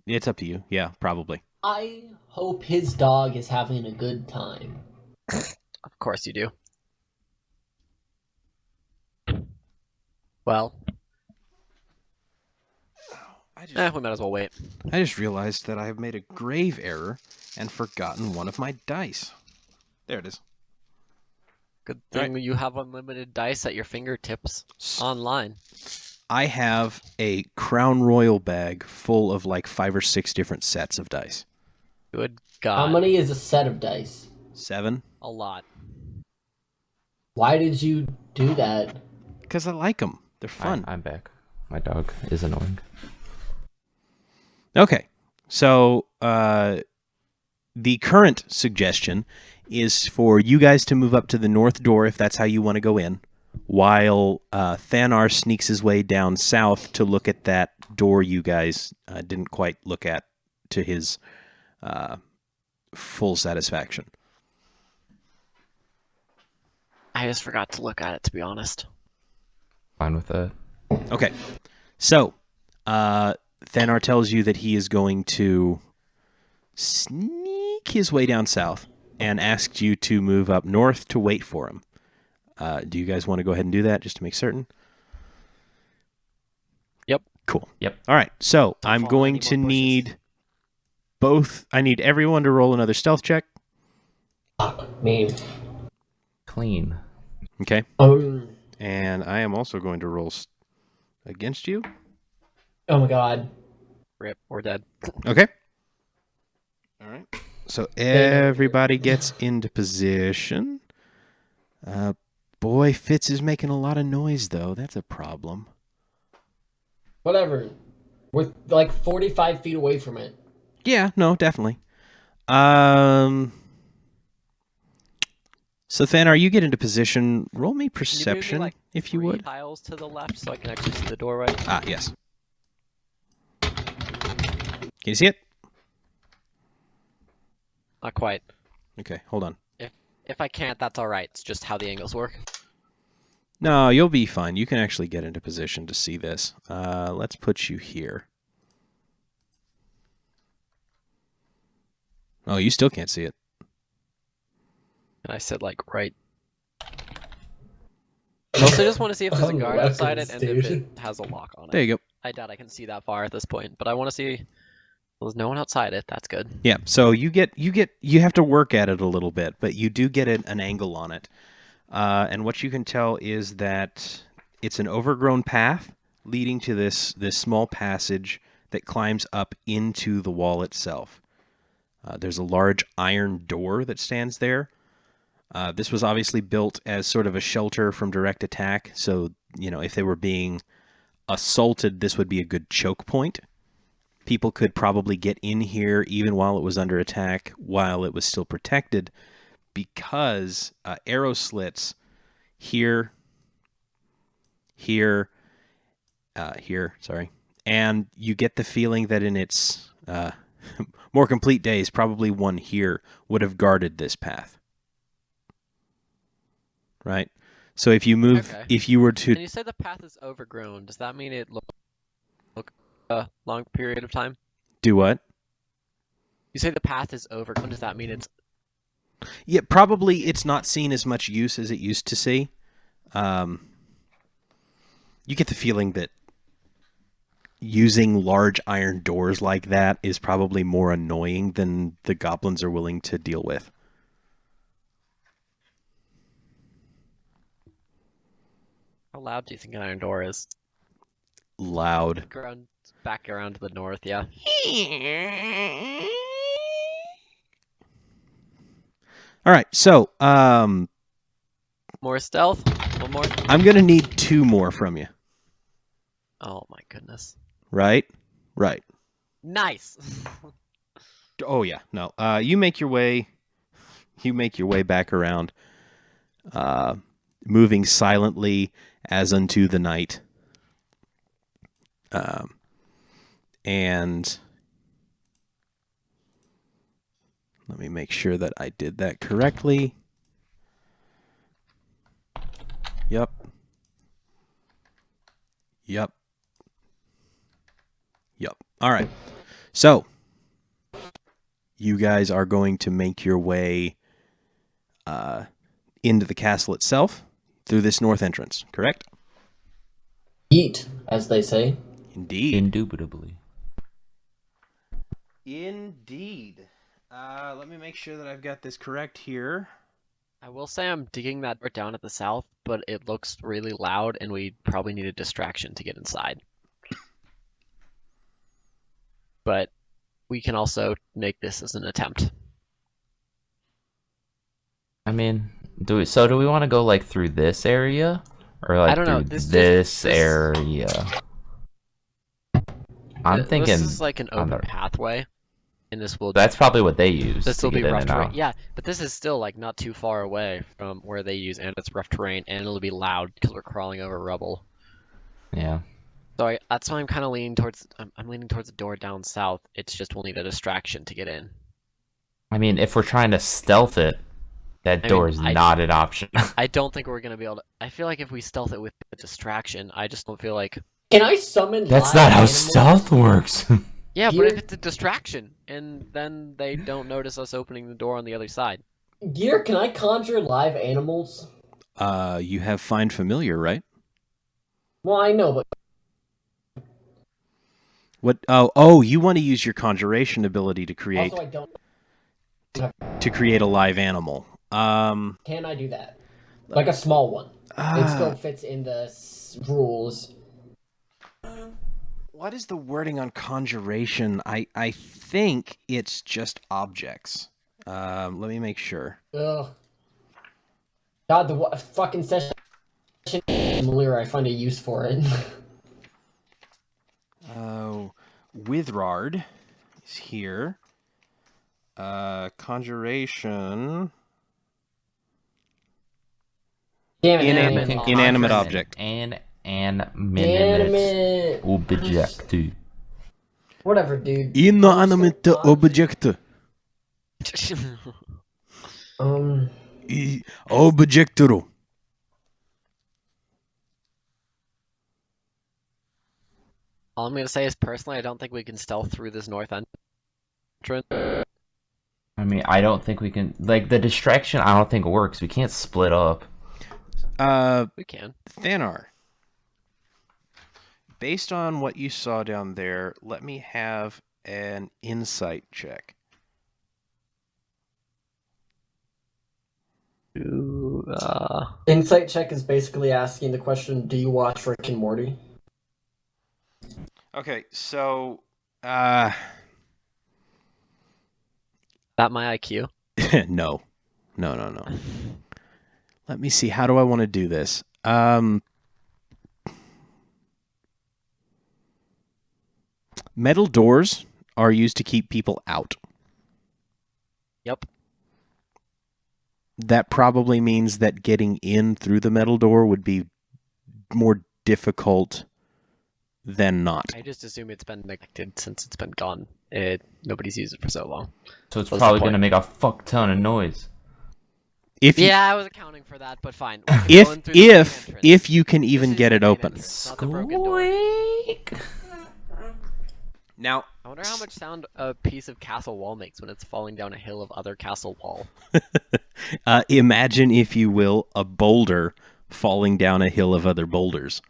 It's up to you. Yeah, probably. I hope his dog is having a good time. Of course you do. Well, we might as well wait. I just realized that I have made a grave error and forgotten one of my dice. There it is. Good thing you have unlimited dice at your fingertips online. I have a Crown Royal bag full of like 5 or 6 different sets of dice. Good God. How many is a set of dice? 7. A lot. Why did you do that? Because I like them. They're fun. I'm back. My dog is annoying. Okay, so the current suggestion is for you guys to move up to the north door if that's how you want to go in, while Thanar sneaks his way down south to look at that door you guys didn't quite look at to his full satisfaction. I just forgot to look at it, to be honest. Fine with that. Okay, so Thanar tells you that he is going to sneak his way down south and asks you to move up north to wait for him. Do you guys want to go ahead and do that just to make certain? Yep. Cool. Yep. All right, so Don't I'm fall going any to more bushes. need both. I need everyone to roll another stealth check. Me. Clean. Okay. And I am also going to roll against you. Oh my god. Rip. We're dead. Okay. All right. So everybody gets into position. Boy, Fitz is making a lot of noise, though. That's a problem. Whatever. We're like 45 feet away from it. Yeah, no, definitely. So Thanar, you get into position. Roll me perception, like, if you would. Tiles to the left, so I can actually see the doorway. Ah, yes. Can you see it? Not quite. Okay, hold on. If I can't, that's all right. It's just how the angles work. No, you'll be fine. You can actually get into position to see this. Let's put you here. Oh, you still can't see it. And I said, like, right. I also just want to see if there's a guard outside it and if it has a lock on it. There you go. I doubt I can see that far at this point, but I want to see. Well, there's no one outside it. That's good. Yeah, so you have to work at it a little bit, but you do get an angle on it. And what you can tell is that it's an overgrown path leading to this small passage that climbs up into the wall itself. There's a large iron door that stands there. This was obviously built as sort of a shelter from direct attack, so, if they were being assaulted, this would be a good choke point. People could probably get in here even while it was under attack, while it was still protected, because arrow slits here, and you get the feeling that in its more complete days, probably one here would have guarded this path. Right? So if you move, Okay. if you were to... And you said the path is overgrown. Does that mean it look a long period of time? Do what? You say the path is overgrown. Does that mean it's... Yeah, probably it's not seen as much use as it used to see. You get the feeling that using large iron doors like that is probably more annoying than the goblins are willing to deal with. How loud do you think an iron door is? Loud. Back around to the north, yeah. All right, so More stealth? One more? I'm going to need 2 more from you. Oh my goodness. Right? Right. Nice! Oh yeah, no. You make your way back around, moving silently as unto the night. And let me make sure that I did that correctly. Yep. All right. So, you guys are going to make your way into the castle itself through this north entrance, correct? Eat, as they say. Indeed. Indubitably. Indeed. Let me make sure that I've got this correct here. I will say I'm digging that door down at the south, but it looks really loud and we probably need a distraction to get inside. But we can also make this as an attempt. I mean, do we want to go like through this area or like I don't know, through this area? I'm thinking this is like an open pathway, and this will. That's probably what they use. This will be rough terrain. Out. Yeah, but this is still like not too far away from where they use, and it's rough terrain, and it'll be loud because we're crawling over rubble. Yeah. So that's why I'm kind of leaning towards. I'm leaning towards the door down south. It's just we'll need a distraction to get in. I mean, if we're trying to stealth it, that door is not an option. I don't think we're gonna be able to. I feel like if we stealth it with a distraction, I just don't feel like. Can I summon? That's not how stealth works. Yeah, but if it's a distraction, and then they don't notice us opening the door on the other side. Gear, can I conjure live animals? You have Find Familiar, right? Well, I know, but what? Oh, you want to use your conjuration ability to create also I don't. to create a live animal. Can I do that? Like a small one. It still fits in the rules. What is the wording on conjuration? I think it's just objects. Let me make sure. Ugh. God, the fucking session. Malira, I find a use for it. Oh, Withrard is here. Conjuration. Inanimate object. Inanimate object. Whatever, dude. Inanimate object. Objectoro. All I'm gonna say is, personally, I don't think we can stealth through this north entrance. I mean, I don't think we can. Like, the distraction, I don't think works. We can't split up. We can. Thanar. Based on what you saw down there, let me have an insight check. Insight check is basically asking the question, do you watch Rick and Morty? Okay, so That my IQ? no. Let me see. How do I want to do this? Metal doors are used to keep people out. Yep. That probably means that getting in through the metal door would be more difficult than not. I just assume it's been neglected since it's been gone. Nobody's used it for so long. So it's probably going to make a fuck ton of noise. Yeah, I was accounting for that, but fine. If you can even get it open. Squeak! Now, I wonder how much sound a piece of castle wall makes when it's falling down a hill of other castle wall. Imagine, if you will, a boulder falling down a hill of other boulders.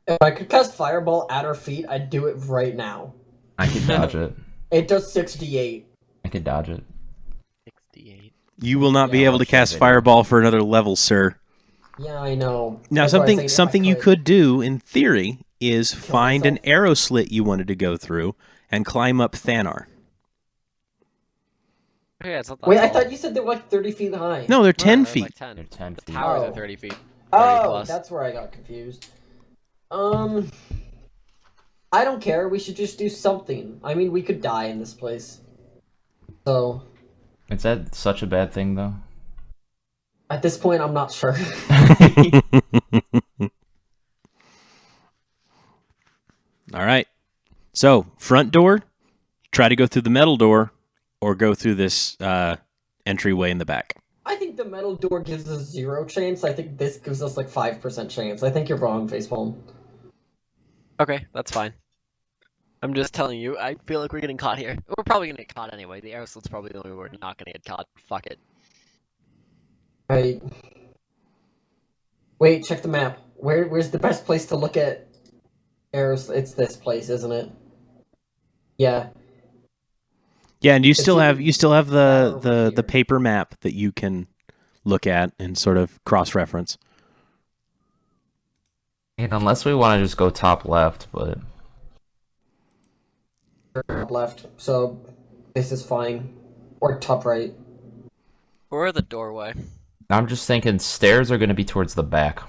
If I could cast Fireball at our feet, I'd do it right now. I could dodge it. It does 68. I could dodge it. 68. You will not be able to cast Fireball for another level, sir. Yeah, I know. Now, something you could do, in theory, is find an arrow slit you wanted to go through and climb up Thanar. Yeah, it's not that Wait, tall. I thought you said they were like 30 feet high. No, they're 10 They're feet. like 10. They're 10 The feet. towers Oh. are 30 feet. 30 Oh, plus. that's where I got confused. I don't care. We should just do something. I mean, we could die in this place. So, Is that such a bad thing, though? at this point, I'm not sure. All right. So, front door, try to go through the metal door, or go through this entryway in the back. I think the metal door gives us 0 chance. I think this gives us like 5% chance. I think you're wrong, Facepalm. Okay, that's fine. I'm just telling you, I feel like we're getting caught here. We're probably gonna get caught anyway. The arrow slit's probably the only way we're not gonna get caught. Fuck it. Right. Wait, check the map. Where's the best place to look at arrows? It's this place, isn't it? Yeah. Yeah, and you still have the paper map that you can look at and sort of cross-reference. And unless we want to just go top left, but... Top left. So this is fine. Or top right. Or the doorway. I'm just thinking stairs are going to be towards the back.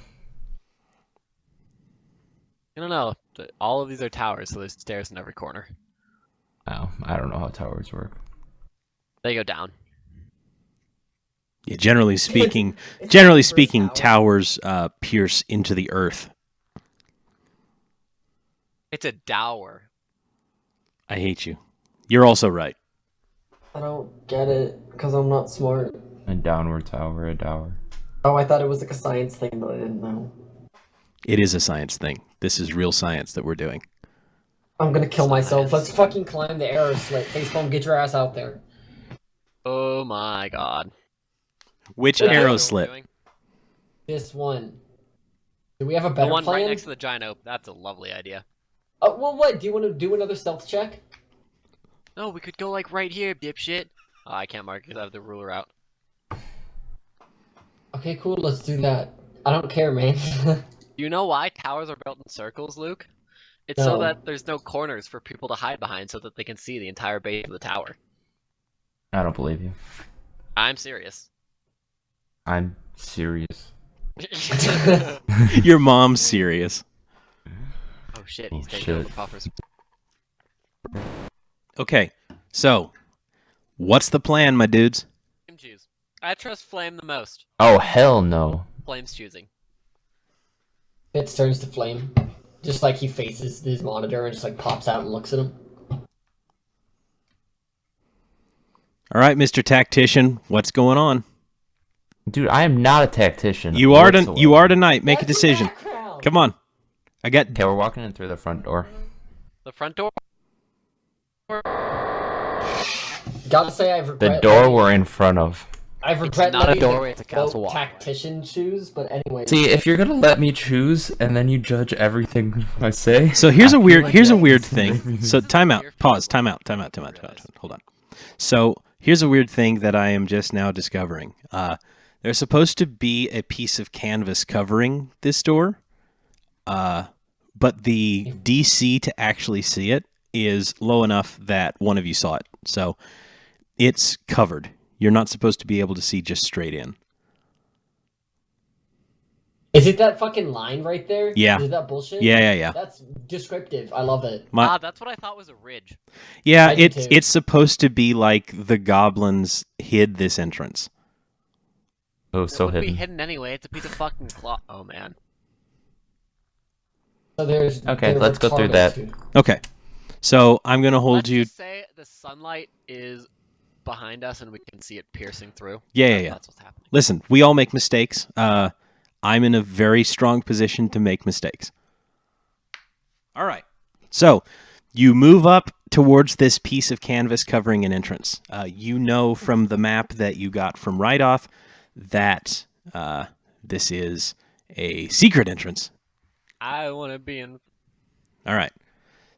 I don't know. All of these are towers, so there's stairs in every corner. Oh, I don't know how towers work. They go down. Yeah, generally speaking, towers pierce into the earth. It's a dower. I hate you. You're also right. I don't get it, because I'm not smart. A downward tower, a dower. Oh, I thought it was like a science thing, but I didn't know. It is a science thing. This is real science that we're doing. I'm gonna kill myself. Let's fucking climb the arrow slit. Facepalm, get your ass out there. Oh my god. Which Did I know arrow what we're slit? doing? This one. Do we have a better The one plan? right next to the giant oak. That's a lovely idea. Oh, well, what? Do you want to do another stealth check? No, we could go like right here, dipshit. Oh, I can't mark because I have the ruler out. Okay, cool. Let's do that. I don't care, man. You know why towers are built in circles, Luke? It's No. so that there's no corners for people to hide behind so that they can see the entire base of the tower. I don't believe you. I'm serious. I'm serious. Your mom's serious. Oh shit, Oh, he's taking shit. over the buffers. Okay, so what's the plan, my dudes? Flame choose. I trust Flame the most. Oh, hell no. Flame's choosing. Fitz turns to Flame, just like he faces his monitor and just like pops out and looks at him. All right, Mr. Tactician, what's going on? Dude, I am not a tactician. You are tonight. Make a decision. Come on. Okay, we're walking in through the front door. The front door? Gotta say, I've regret. The door we're in front of. I've regret not a letting doorway, the it's a castle walkway. tactician choose, but anyway. See, if you're gonna let me choose and then you judge everything I say. So here's a weird thing. So time out. Pause. Time out. Hold on. So here's a weird thing that I am just now discovering. There's supposed to be a piece of canvas covering this door, but the DC to actually see it is low enough that one of you saw it. So it's covered. You're not supposed to be able to see just straight in. Is it that fucking line right there? Yeah. Is it that bullshit? Yeah. That's descriptive. I love it. That's what I thought was a ridge. Yeah, I do too. it's supposed to be like the goblins hid this entrance. Oh, It so would be hidden. hidden anyway. It's a piece of fucking cloth. Oh man. So there's Okay, let's go through that. too. Okay. So I'm going to hold Let's you... just say the sunlight is behind us and we can see it piercing through. Yeah. That's what's happening. Listen, we all make mistakes. I'm in a very strong position to make mistakes. All right. So you move up towards this piece of canvas covering an entrance. You know from the map that you got from Rydoth that this is a secret entrance. I want to be in. All right.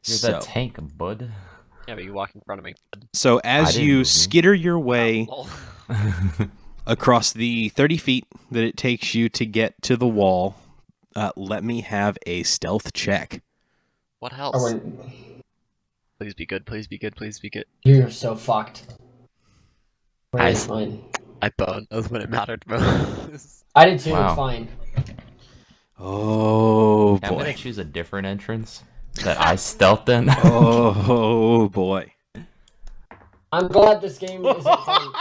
You're So, the tank, bud. Yeah, but you walk in front of me. so I as didn't you move. skitter your way Lol. across the 30 feet that it takes you to get to the wall, let me have a stealth check. What Oh, helps? we're- Please be good. Please be good. Please be good. You're so fucked. Where is I- mine? I boned. That was when it mattered most. I did too. Wow. It's fine. Oh, I'm gonna boy. choose a different entrance that I stealthed in. Oh, boy. I'm glad this game isn't fun.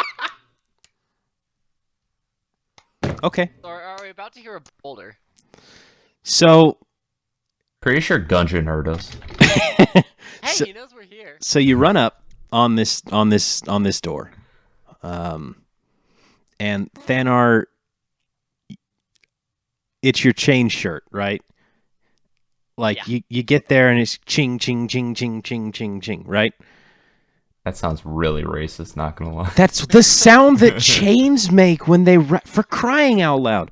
Okay. Are we about to hear a boulder? So, Pretty sure Gungeon heard us. Hey, So- he knows we're here. so you run up on this door. And Thanar, it's your chain shirt, right? Like Yeah. you get there and it's ching ching ching ching ching ching ching, right? That sounds really racist, not gonna lie. That's the sound that chains make when they for crying out loud.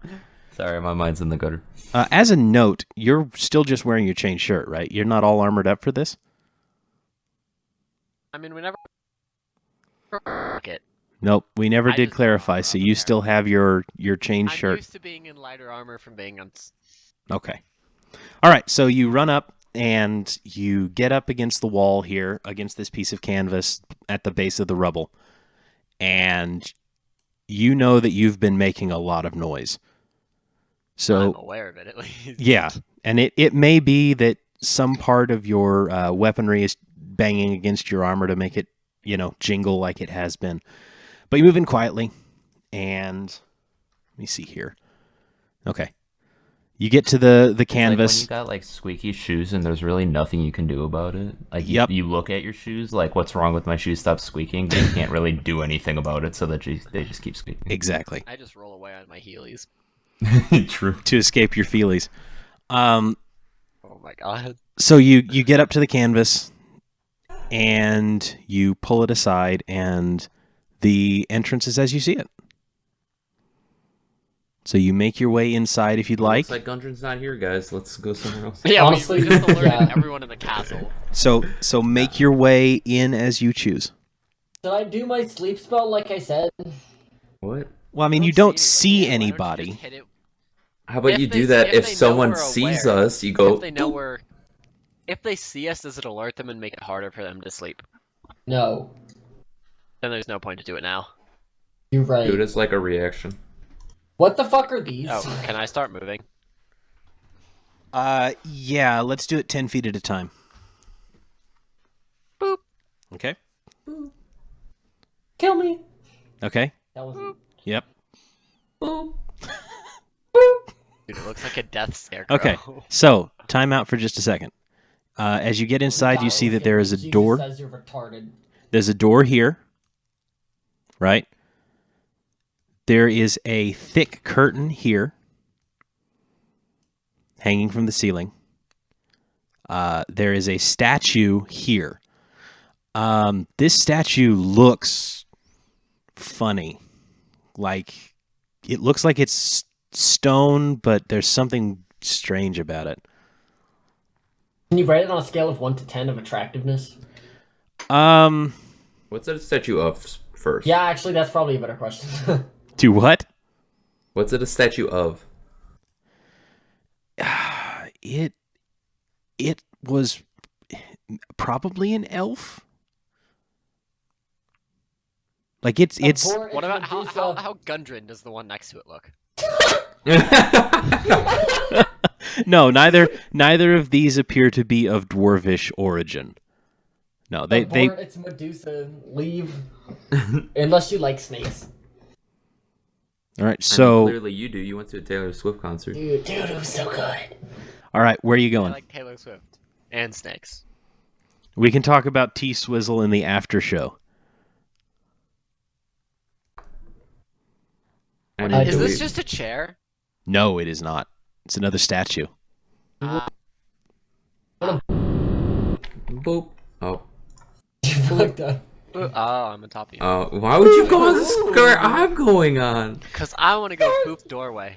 Sorry, my mind's in the gutter. As a note, you're still just wearing your chain shirt, right? You're not all armored up for this? I mean, we never. It. Nope, we never I did just- clarify, so you still have your chain I'm shirt. used to being in lighter armor from being on. Okay. All right, so you run up and you get up against the wall here, against this piece of canvas at the base of the rubble. And you know that you've been making a lot of noise. I'm So, aware of it at least. yeah, and it may be that some part of your weaponry is banging against your armor to make it, jingle like it has been. But you move in quietly, and let me see here. Okay. You get to the canvas. Like when you got like squeaky shoes and there's really nothing you can do about it. Like Yep. you look at your shoes, like what's wrong with my shoes? Stop squeaking. But you can't really do anything about it, so that they just keep squeaking. Exactly. I just roll away on my heelys. True. To escape your feelies. Oh my god. So you get up to the canvas, and you pull it aside, and the entrance is as you see it. So you make your way inside if you'd like. Looks like Gundren's not here, guys. Let's go somewhere else. Yeah, Honestly, we just alerted yeah. everyone in the castle. So make your way in as you choose. Did I do my sleep spell like I said? What? Well, I mean, you don't see anybody. Just hit it? How about If you they- do that if if they know someone we're sees aware, us? You go. If they know we're, if they see us, does it alert them and make it harder for them to sleep? No. Then there's no point to do it now. You're right. Do it as like a reaction. What the fuck are these? Oh, can I start moving? Yeah, let's do it 10 feet at a time. Boop. Okay. Kill me. Okay. That was Yep. Boop. Dude, it looks like a death scarecrow. Okay. So, time out for just a second. As you get inside, you see that there is a door. Jesus says you're retarded. There's a door here, right? There is a thick curtain here, hanging from the ceiling. There is a statue here. This statue looks funny. Like, it looks like it's stone, but there's something strange about it. Can you rate it on a scale of 1 to 10 of attractiveness? What's it a statue of first? Yeah, actually, that's probably a better question. To what? What's it a statue of? It was probably an elf. Like it's What about how Gundren does the one next to it look? No, neither of these appear to be of dwarvish origin. No, they It's Medusa. Leave. Unless you like snakes. All right, I mean, so clearly you do. You went to a Taylor Swift concert. Dude, it was so good. all right, where are you I going? like Taylor Swift and snakes. We can talk about T-Swizzle in the after show. I mean, Is do this we- just a chair? No, it is not. It's another statue. Boop. Oh. You fucked up. Oh, I'm on top of you. Why would you go on the skirt I'm going on? Because I want to go boop doorway.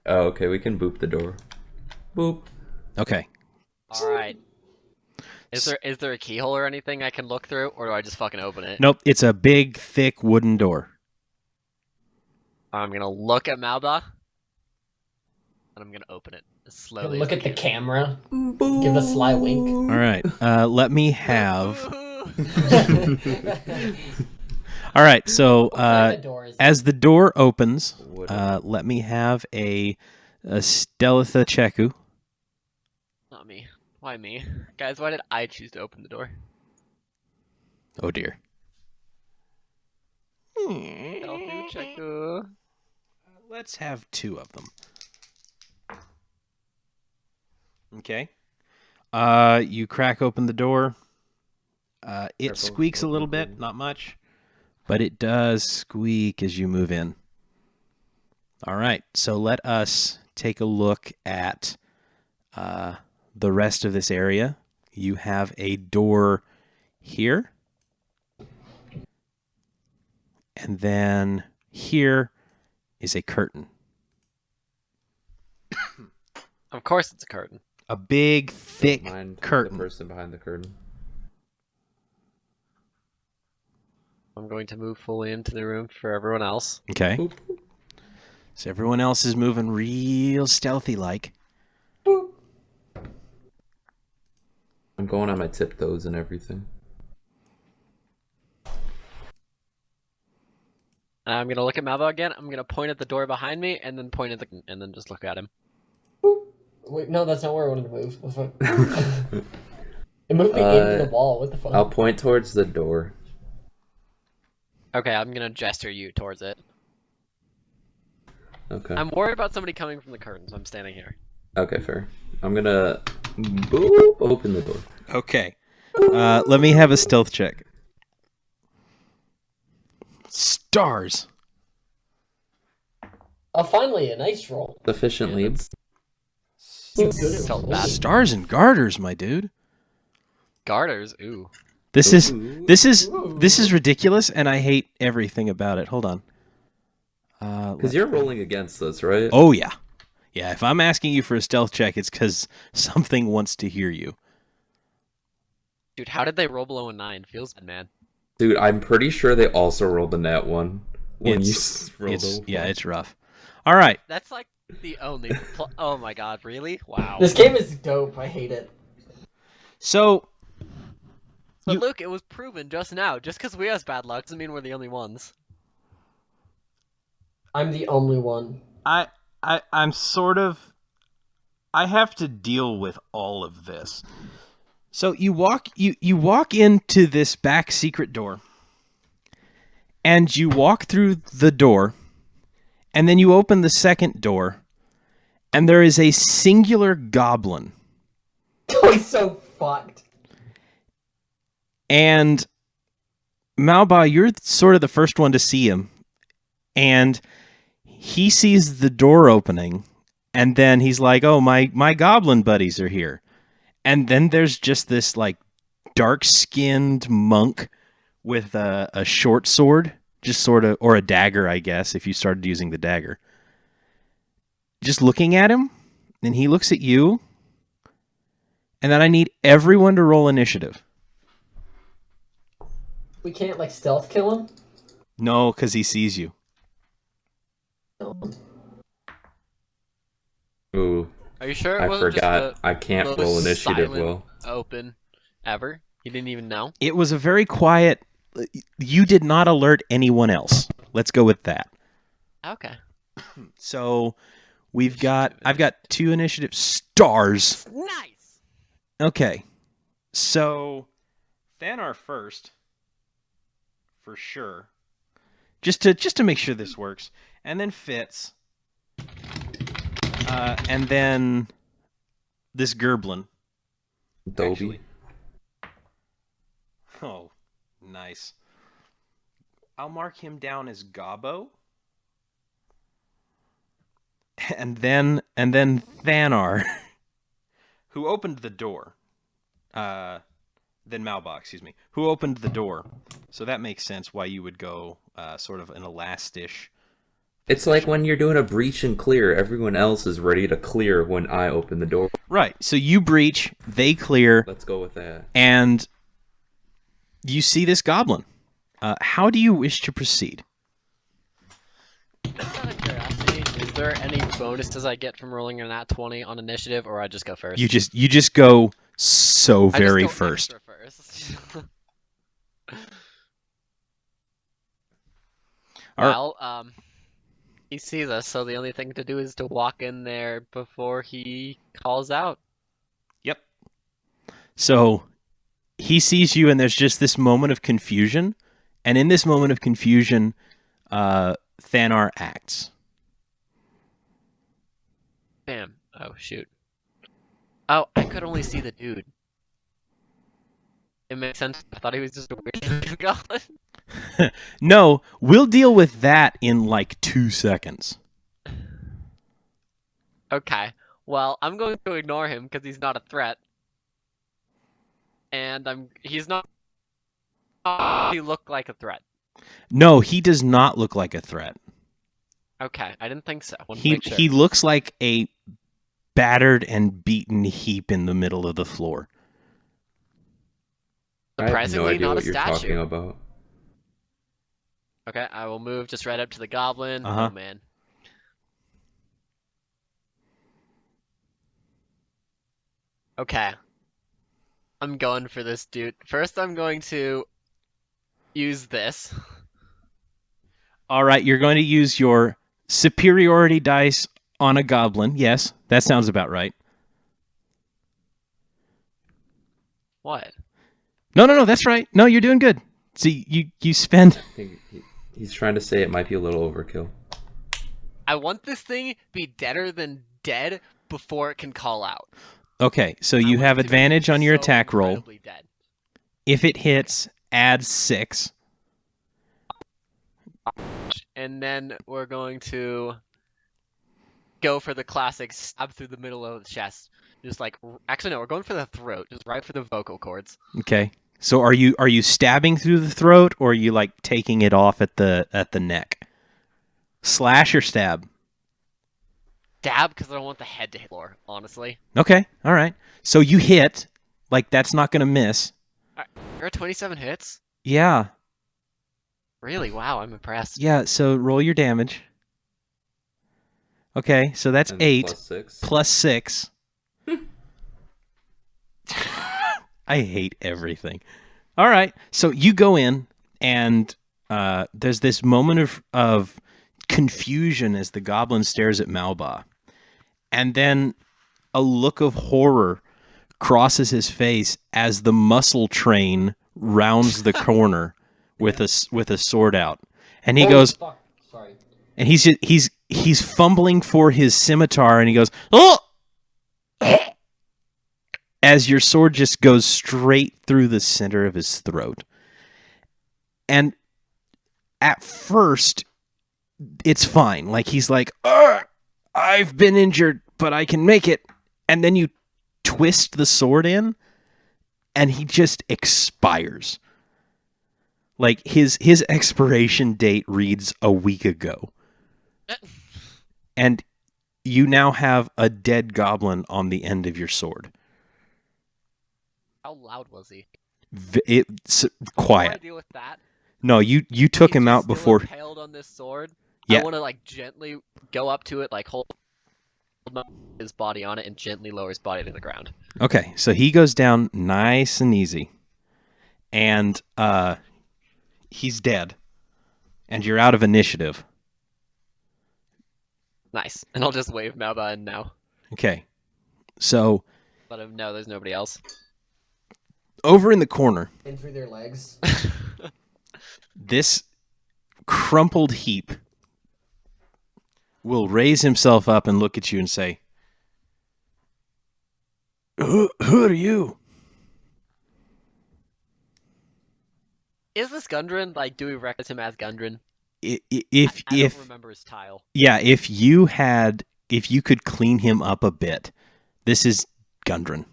Oh, okay. We can boop the door. Boop. Okay. All right. Is there a keyhole or anything I can look through, or do I just fucking open it? Nope, it's a big, thick wooden door. I'm gonna look at Malba, and I'm gonna open it as slowly. Look as at the I can. camera. Give a sly wink. All right. Let me have. All right. So as the door opens, let me have a stealth check. Not me. Why me? Guys, why did I choose to open the door? Oh dear. Stealthy check. Let's have two of them. Okay. You crack open the door. It Careful. squeaks a little bit, not much, but it does squeak as you move in. All right, so let us take a look at the rest of this area. You have a door here. And then here is a curtain. Of course, it's a curtain. A big, thick Mind curtain. the person behind the curtain. I'm going to move fully into the room for everyone else. Okay. Boop. So everyone else is moving real stealthy-like. I'm going on my tiptoes and everything. I'm gonna look at Malva again. I'm gonna point at the door behind me, and then and then just look at him. Wait, no, that's not where I wanted to move. The fuck? It moved me into the wall. What the fuck? I'll point towards the door. Okay, I'm gonna gesture you towards it. Okay. I'm worried about somebody coming from the curtains. I'm standing here. Okay, fair. I'm gonna boop open the door. Okay. Let me have a stealth check. Stars. Oh, finally, a nice roll. Sufficiently. Yeah, that's- Good at Felt rolling. bad. Stars and garters, my dude. Garters, ooh. This is ridiculous, and I hate everything about it. Hold on. Because you're rolling against us, right? Oh yeah, yeah. If I'm asking you for a stealth check, it's because something wants to hear you. Dude, how did they roll below a 9? Feels bad, man. Dude, I'm pretty sure they also rolled the nat one. When It's you rolled the yeah, one. it's rough. All right. That's like the only. Oh my god, really? Wow. This game is dope. I hate it. So But you- Luke, it was proven just now. Just because we have bad luck doesn't mean we're the only ones. I'm the only one. I'm sort of. I have to deal with all of this. So you walk into this back secret door, and you walk through the door, and then you open the second door, and there is a singular goblin. Oh, he's so fucked. And Malba, you're sort of the first one to see him, and he sees the door opening, and then he's like, "Oh, my goblin buddies are here." And then there's just this like dark-skinned monk with a short sword, just sort of, or a dagger, I guess, if you started using the dagger. Just looking at him, and he looks at you, and then I need everyone to roll initiative. We can't like stealth kill him? No, because he sees you. Ooh, Are you sure it I wasn't forgot. just I can't most roll initiative silent well. open ever? You didn't even know? It was a very quiet. You did not alert anyone else. Let's go with that. Okay. So I've got 2 initiative stars. Nice! Okay. So Thanar first. For sure. Just to make sure this works. And then Fitz. And then this Gerblin. Dobie. Actually. Oh, nice. I'll mark him down as Gobbo. And then Thanar, who opened the door. Then Malba, excuse me, who opened the door. So that makes sense why you would go sort of in a last-ish. It's like when you're doing a breach and clear, everyone else is ready to clear when I open the door. Right. So you breach, they clear. Let's go with that. And you see this goblin. How do you wish to proceed? Just out of curiosity, is there any bonuses I get from rolling a nat 20 on initiative, or I just go first? You just go so I just very go first. extra first. Well, he sees us, so the only thing to do is to walk in there before he calls out. Yep. So he sees you, and there's just this moment of confusion. And in this moment of confusion, Thanar acts. Bam. Oh, shoot. Oh, I could only see the dude. It makes sense. I thought he was just a weird goblin. No, we'll deal with that in like 2 seconds. Okay. Well, I'm going to ignore him because he's not a threat. And he's not. He look like a threat. No, he does not look like a threat. Okay, I didn't think so. Wanted to make sure. He looks like a battered and beaten heap in the middle of the floor. I have no Surprisingly, idea not what a you're statue. talking about. Okay, I will move just right up to the goblin. Uh-huh. Oh man. Okay. I'm going for this dude. First, I'm going to use this. All right, you're going to use your superiority dice on a goblin. Yes, that sounds about right. What? No, that's right. No, you're doing good. So you spend... I think he's trying to say it might be a little overkill. I want this thing to be deader than dead before it can call out. Okay, so you I want have it to be advantage on your so attack roll. incredibly dead. If it hits, add 6. And then we're going to go for the classic stab through the middle of the chest. Just like, actually no, we're going for the throat, just right for the vocal cords. Okay. So are you stabbing through the throat, or are you like taking it off at the neck? Slash or stab? Stab, because I don't want the head to hit the floor, honestly. Okay. All right. So you hit, like that's not going to miss. There are 27 hits? Yeah. Really? Wow, I'm impressed. Yeah, so roll your damage. Okay, so that's And 8 plus 6. plus 6. I hate everything. All right, so you go in, and there's this moment of confusion as the goblin stares at Malba. And then a look of horror crosses his face as the muscle train rounds the corner with a sword out, and he goes, Fuck. Sorry. and he's fumbling for his scimitar, and he goes, oh, as your sword just goes straight through the center of his throat. And at first, it's fine. Like, he's like, I've been injured, but I can make it. And then you twist the sword in, and he just expires. Like, his expiration date reads a week ago. And you now have a dead goblin on the end of your sword. How loud was he? It's Before I quiet. deal with that, No, you took he's him just out still before. impaled on this sword. Yeah. I want to like gently go up to it, like hold his body on it, and gently lower his body to the ground. Okay, so he goes down nice and easy, and he's dead, and you're out of initiative. Nice. And I'll just wave Melba in now. Okay, so Let him know there's nobody else. over in the corner, In through their legs. this crumpled heap will raise himself up and look at you and say, Who are you? Is this Gundren? Like, do we recognize him as Gundren? If I don't remember his tile. yeah, if you could clean him up a bit, this is Gundren.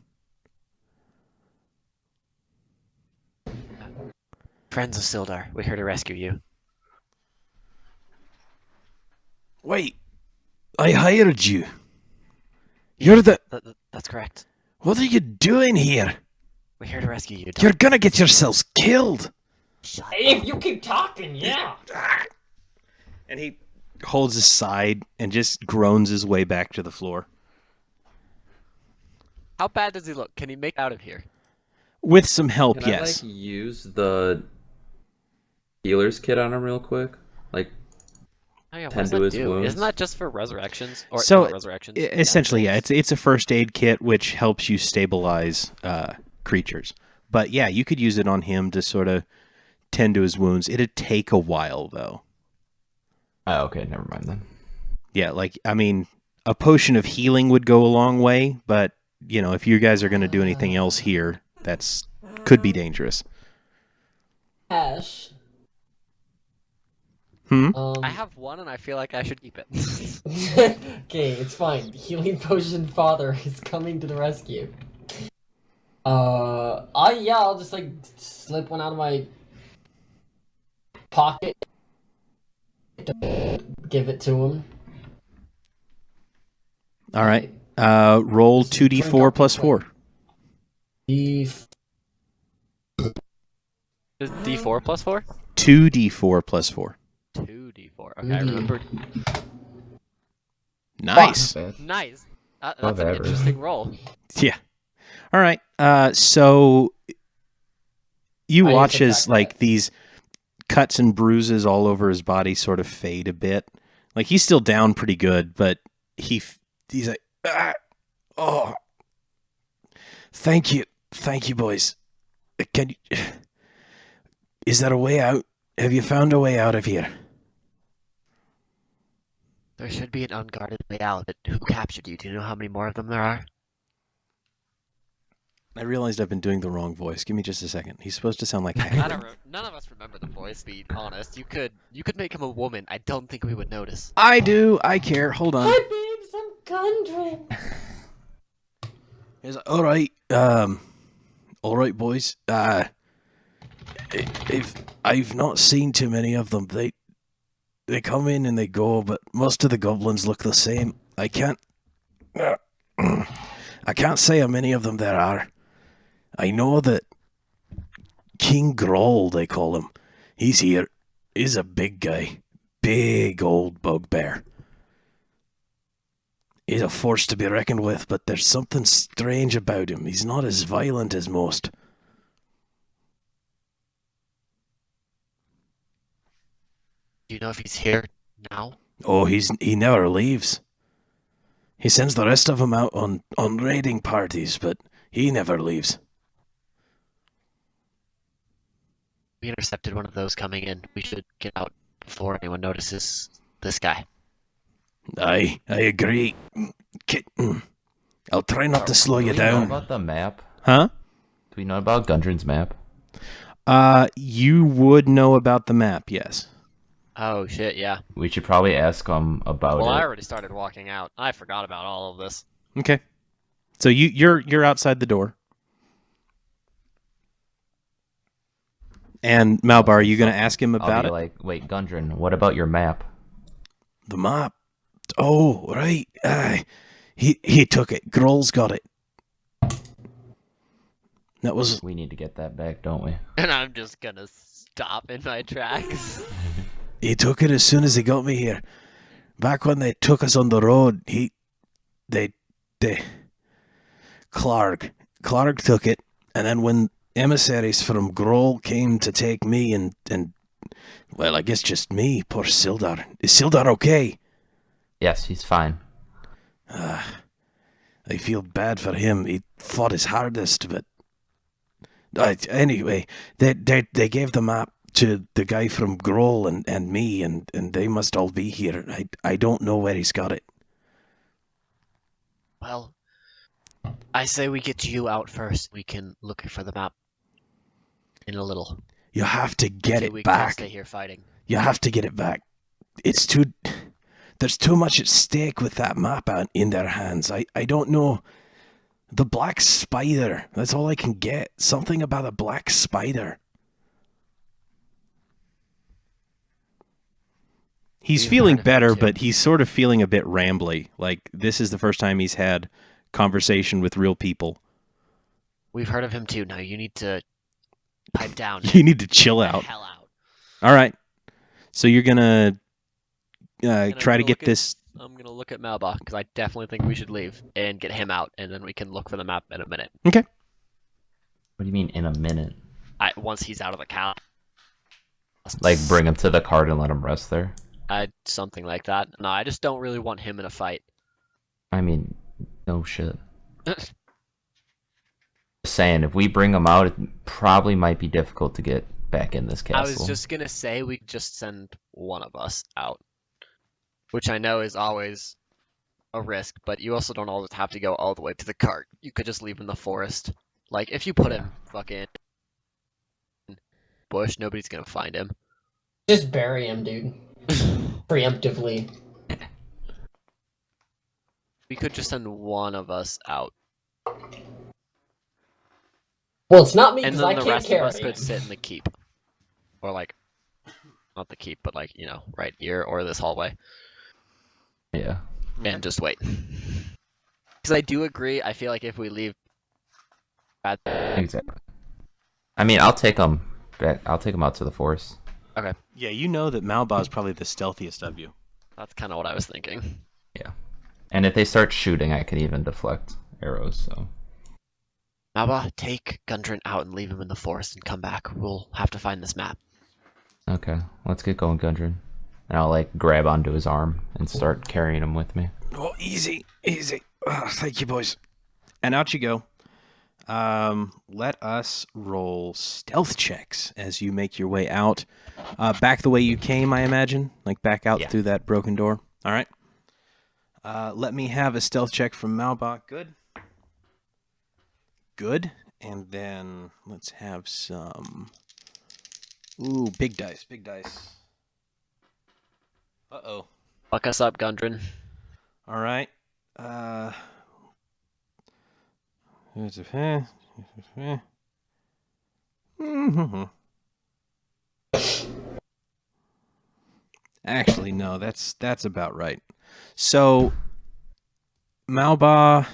Friends of Sildar, we're here to rescue you. Wait, I hired you. You're the... That's correct. What are you doing here? We're here to rescue you. You're gonna get yourselves killed. Shut If you keep talking, yeah. And he holds his side and just groans his way back to the floor. How bad does he look? Can he make out of here? With some help, Can yes. I, like, use the healer's kit on him real quick? Like, Oh, yeah, what Tend does to that his do? wounds. Isn't that just for resurrections? Or So, not resurrections? Essentially, yeah, it's a first aid kit which helps you stabilize creatures. But yeah, you could use it on him to sort of tend to his wounds. It'd take a while, though. Oh, okay, never mind then. Yeah, like, I mean, a potion of healing would go a long way, but, you know, if you guys are going to do anything else here, that's could be dangerous. Ash. I have one and I feel like I should keep it. Okay, it's fine. Healing Potion Father is coming to the rescue. I'll just like slip one out of my pocket, give it to him. All right. Roll 2d4 plus 4. Is D4 plus 4? 2d4 plus 4. 2D4. Okay, I remembered. Nice. Not bad. Nice. That's Above an average. interesting roll. Yeah. All right. So you I watch need to as track like that. these cuts and bruises all over his body sort of fade a bit. Like he's still down pretty good, but he's like, oh, thank you, boys. Can you? Is there a way out? Have you found a way out of here? There should be an unguarded way out, but who captured you? Do you know how many more of them there are? I realized I've been doing the wrong voice. Give me just a second. He's supposed to sound like None of us remember the voice, to be honest. You could make him a woman. I don't think we would notice. I do. I care. Hold on. Hi, babes. I'm Gundren. He's like, all right, boys. If I've not seen too many of them, they come in and they go, but most of the goblins look the same. I can't say how many of them there are. I know that King Groll, they call him. He's here. He's a big guy, big old bugbear. He's a force to be reckoned with, but there's something strange about him. He's not as violent as most. Do you know if he's here now? Oh, he never leaves. He sends the rest of them out on raiding parties, but He never leaves. We intercepted one of those coming in. We should get out before anyone notices this guy. I agree. I'll try not to slow you Do we know down. about the map? Huh? Do we know about Gundren's map? You would know about the map, yes. Oh shit, yeah. We should probably ask him about Well, it. I already started walking out. I forgot about all of this. Okay. So you're outside the door. And Malbar, are you going to ask him I'll about be it? like, wait, Gundren, what about your map? The map. Oh, right. He took it. Grohl's got it. That was... We need to get that back, don't we? And I'm just gonna stop in my tracks. He took it as soon as he got me here. Back when they took us on the road, Clark took it, and then when emissaries from Grohl came to take me and well, I guess just me, poor Sildar. Is Sildar okay? Yes, he's fine. I feel bad for him. He fought his hardest, but anyway, they gave the map to the guy from Grohl and me, and they must all be here. I don't know where he's got it. Well, I say we get you out first. We can look for the map in a little. You have to get We it can't back. stay here fighting. You have to get it back. There's too much at stake with that map in their hands. I don't know. The black spider. That's all I can get. Something about a black spider. He's We've feeling heard of him better, too. but he's sort of feeling a bit rambly. Like, this is the first time he's had conversation with real people. We've heard of him too. Now you need to pipe down. You need to chill The out. hell out. All right. So you're gonna And I'm try to gonna get look at- this. I'm gonna look at Malba because I definitely think we should leave and get him out, and then we can look for the map in a minute. Okay. What do you mean in a minute? Once he's out of the cow. Like bring him to the cart and let him rest there? Something like that. No, I just don't really want him in a fight. I mean, no shit. Just saying, if we bring him out, it probably might be difficult to get back in this castle. I was just gonna say we could just send one of us out, which I know is always a risk, but you also don't always have to go all the way to the cart. You could just leave him in the forest. Like, if you put him fucking bush, nobody's gonna find him. Just bury him, dude. Preemptively. We could just send one of us out, Well, it's not me and because then I the can't rest of carry us could him. sit in the keep, or like, not the keep, but like, right here or this hallway, Yeah. and just wait. Because I do agree. I feel like if we leave, bad. Exactly. I mean, I'll take him back. I'll take him out to the forest. Okay, Yeah, you know that Malba is probably the stealthiest of you. that's kind of what I was thinking. Yeah. And if they start shooting, I can even deflect arrows, so. Malba, take Gundren out and leave him in the forest and come back. We'll have to find this map. Okay, let's get going, Gundren. And I'll, like, grab onto his arm and start carrying him with me. Oh, easy. Thank you, boys. And out you go. Let us roll stealth checks as you make your way out. Back the way you came, I imagine? Like back out Yeah. through that broken door? All right. Let me have a stealth check from Malbach. Good. And then let's have some... Ooh, big dice. Uh-oh. Fuck us up, Gundren. All right. Actually, no, that's about right. So Malba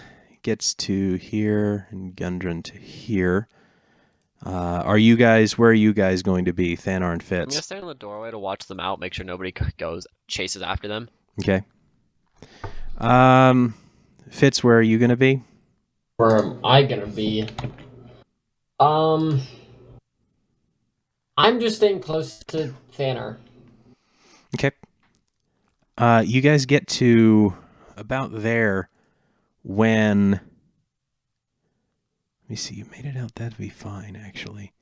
gets to here and Gundren to here. Where are you guys going to be, Thanar and I'm Fitz? gonna stand in the doorway to watch them out, make sure nobody chases after them. Okay. Fitz, where are you gonna be? Where am I gonna be? I'm just staying close to Thanar. Okay. You guys get to about there when me see. You made it out. That'd be fine, actually.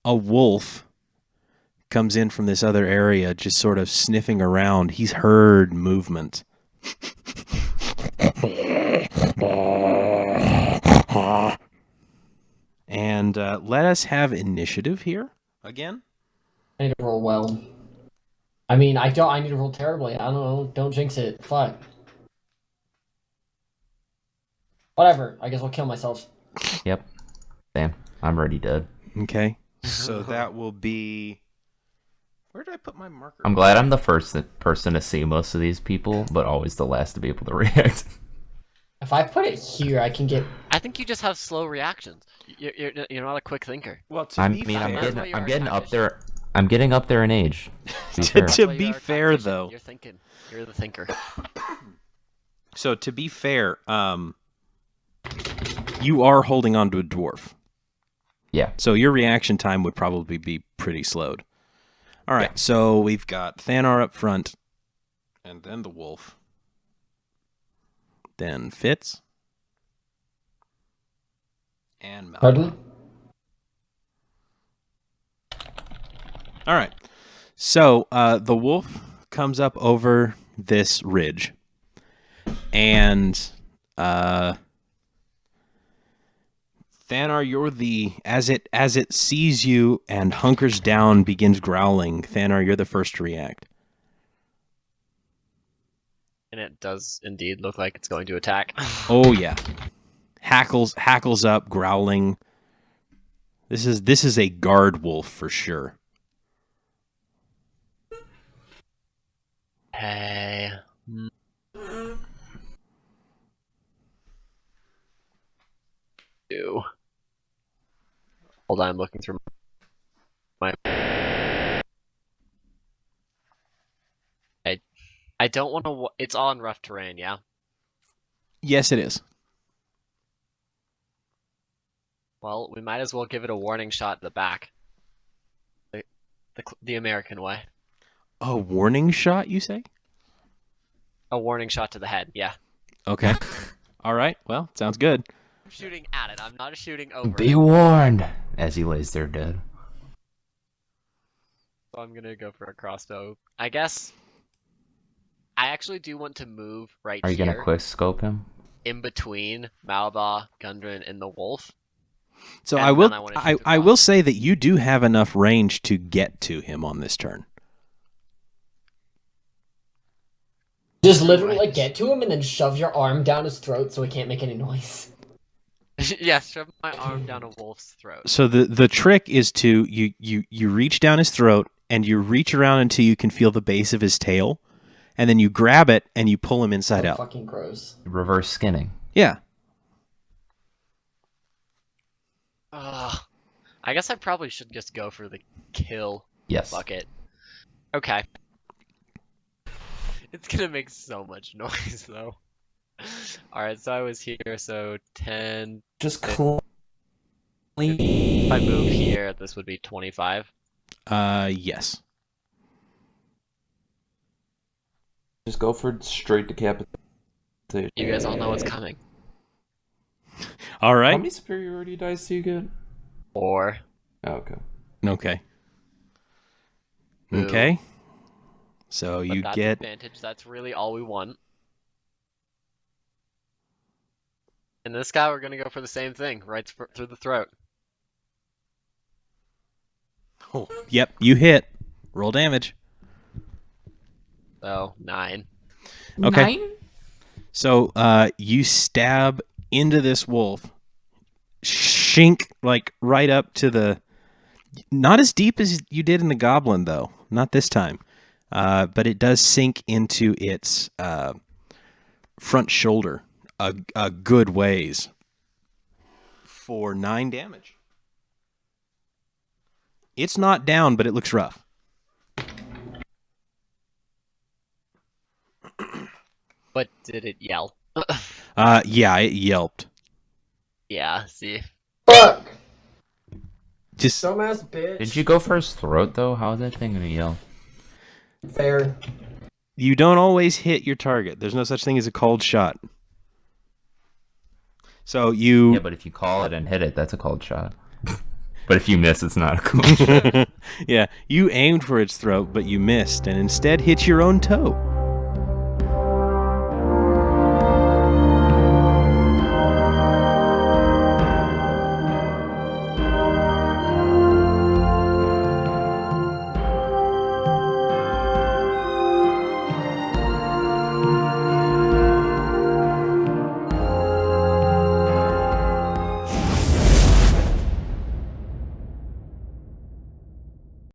A wolf comes in from this other area, just sort of sniffing around. He's heard movement. And let us have initiative here again. I need to roll well. I mean, I don't. I need to roll terribly. I don't know. Don't jinx it. Fuck. Whatever. I guess I'll kill myself. Yep. Damn. I'm already dead. Okay. So that will be... Where did I put my marker? I'm glad I'm the first person to see most of these people, but always the last to be able to react. If I put it here, I can get... I think you just have slow reactions. You're not a quick thinker. Well, I'm getting up there. I'm getting up there in age. To be fair, though... You're thinking. You're the thinker. So, to be fair, you are holding on to a dwarf. Yeah. So your reaction time would probably be pretty slowed. All right, so we've got Thanar up front, and then the wolf. Then Fitz. And Malcolm. Pardon? All right. So the wolf comes up over this ridge, and Thanar, you're the as it sees you and hunkers down, begins growling. Thanar, you're the first to react. And it does indeed look like it's going to attack. Oh yeah, hackles up, growling. This is a guard wolf for sure. Hey. Ew. Hold on, I'm looking through my... I don't want to... It's all in rough terrain, yeah? Yes, it is. Well, we might as well give it a warning shot at the back. The American way. A warning shot, you say? A warning shot to the head, yeah. Okay. All right. Well, sounds good. I'm shooting at it, I'm not shooting over Be it. warned, as he lays there dead. So I'm gonna go for a crossbow. I guess... I actually do want to move right Are you here. gonna quick scope him? In between Malba, Gundren, and the wolf. So And I will then I wanna shoot I across. will say that you do have enough range to get to him on this turn. Just literally Right. get to him and then shove your arm down his throat so he can't make any noise. Yeah, shove my arm down a wolf's throat. So the trick is to you reach down his throat and you reach around until you can feel the base of his tail, and then you grab it and you pull him inside Oh, out. fucking gross. Reverse skinning. Yeah. Ugh. I guess I probably should just go for the kill Yes. bucket. Okay. It's gonna make so much noise though. Alright, so I was here, so 10. Just If clean. I move here, this would be 25. Yes. Just go for straight decapitation. You guys all know what's coming. All How right. many superiority dice do you get? 4. Oh, okay. Okay. Boo. Okay. So But you that's get advantage, that's really all we want. And this guy, we're gonna go for the same thing, right through the throat. Oh, yep, you hit. Roll damage. So, 9. Okay. So you stab into this wolf, shink like right up to the, not as deep as you did in the goblin though, not this time, but it does sink into its front shoulder a good ways for 9 damage. It's not down, but it looks rough. But did it yell? Yeah, it yelped. Yeah, see. Fuck! Just Dumbass bitch. Did you go for his throat though? How is that thing gonna yell? Fair. you don't always hit your target. There's no such thing as a cold shot. So you... Yeah, but if you call it and hit it, that's a cold shot. But if you miss, it's not a cold shot. Yeah, you aimed for its throat, but you missed, and instead hit your own toe.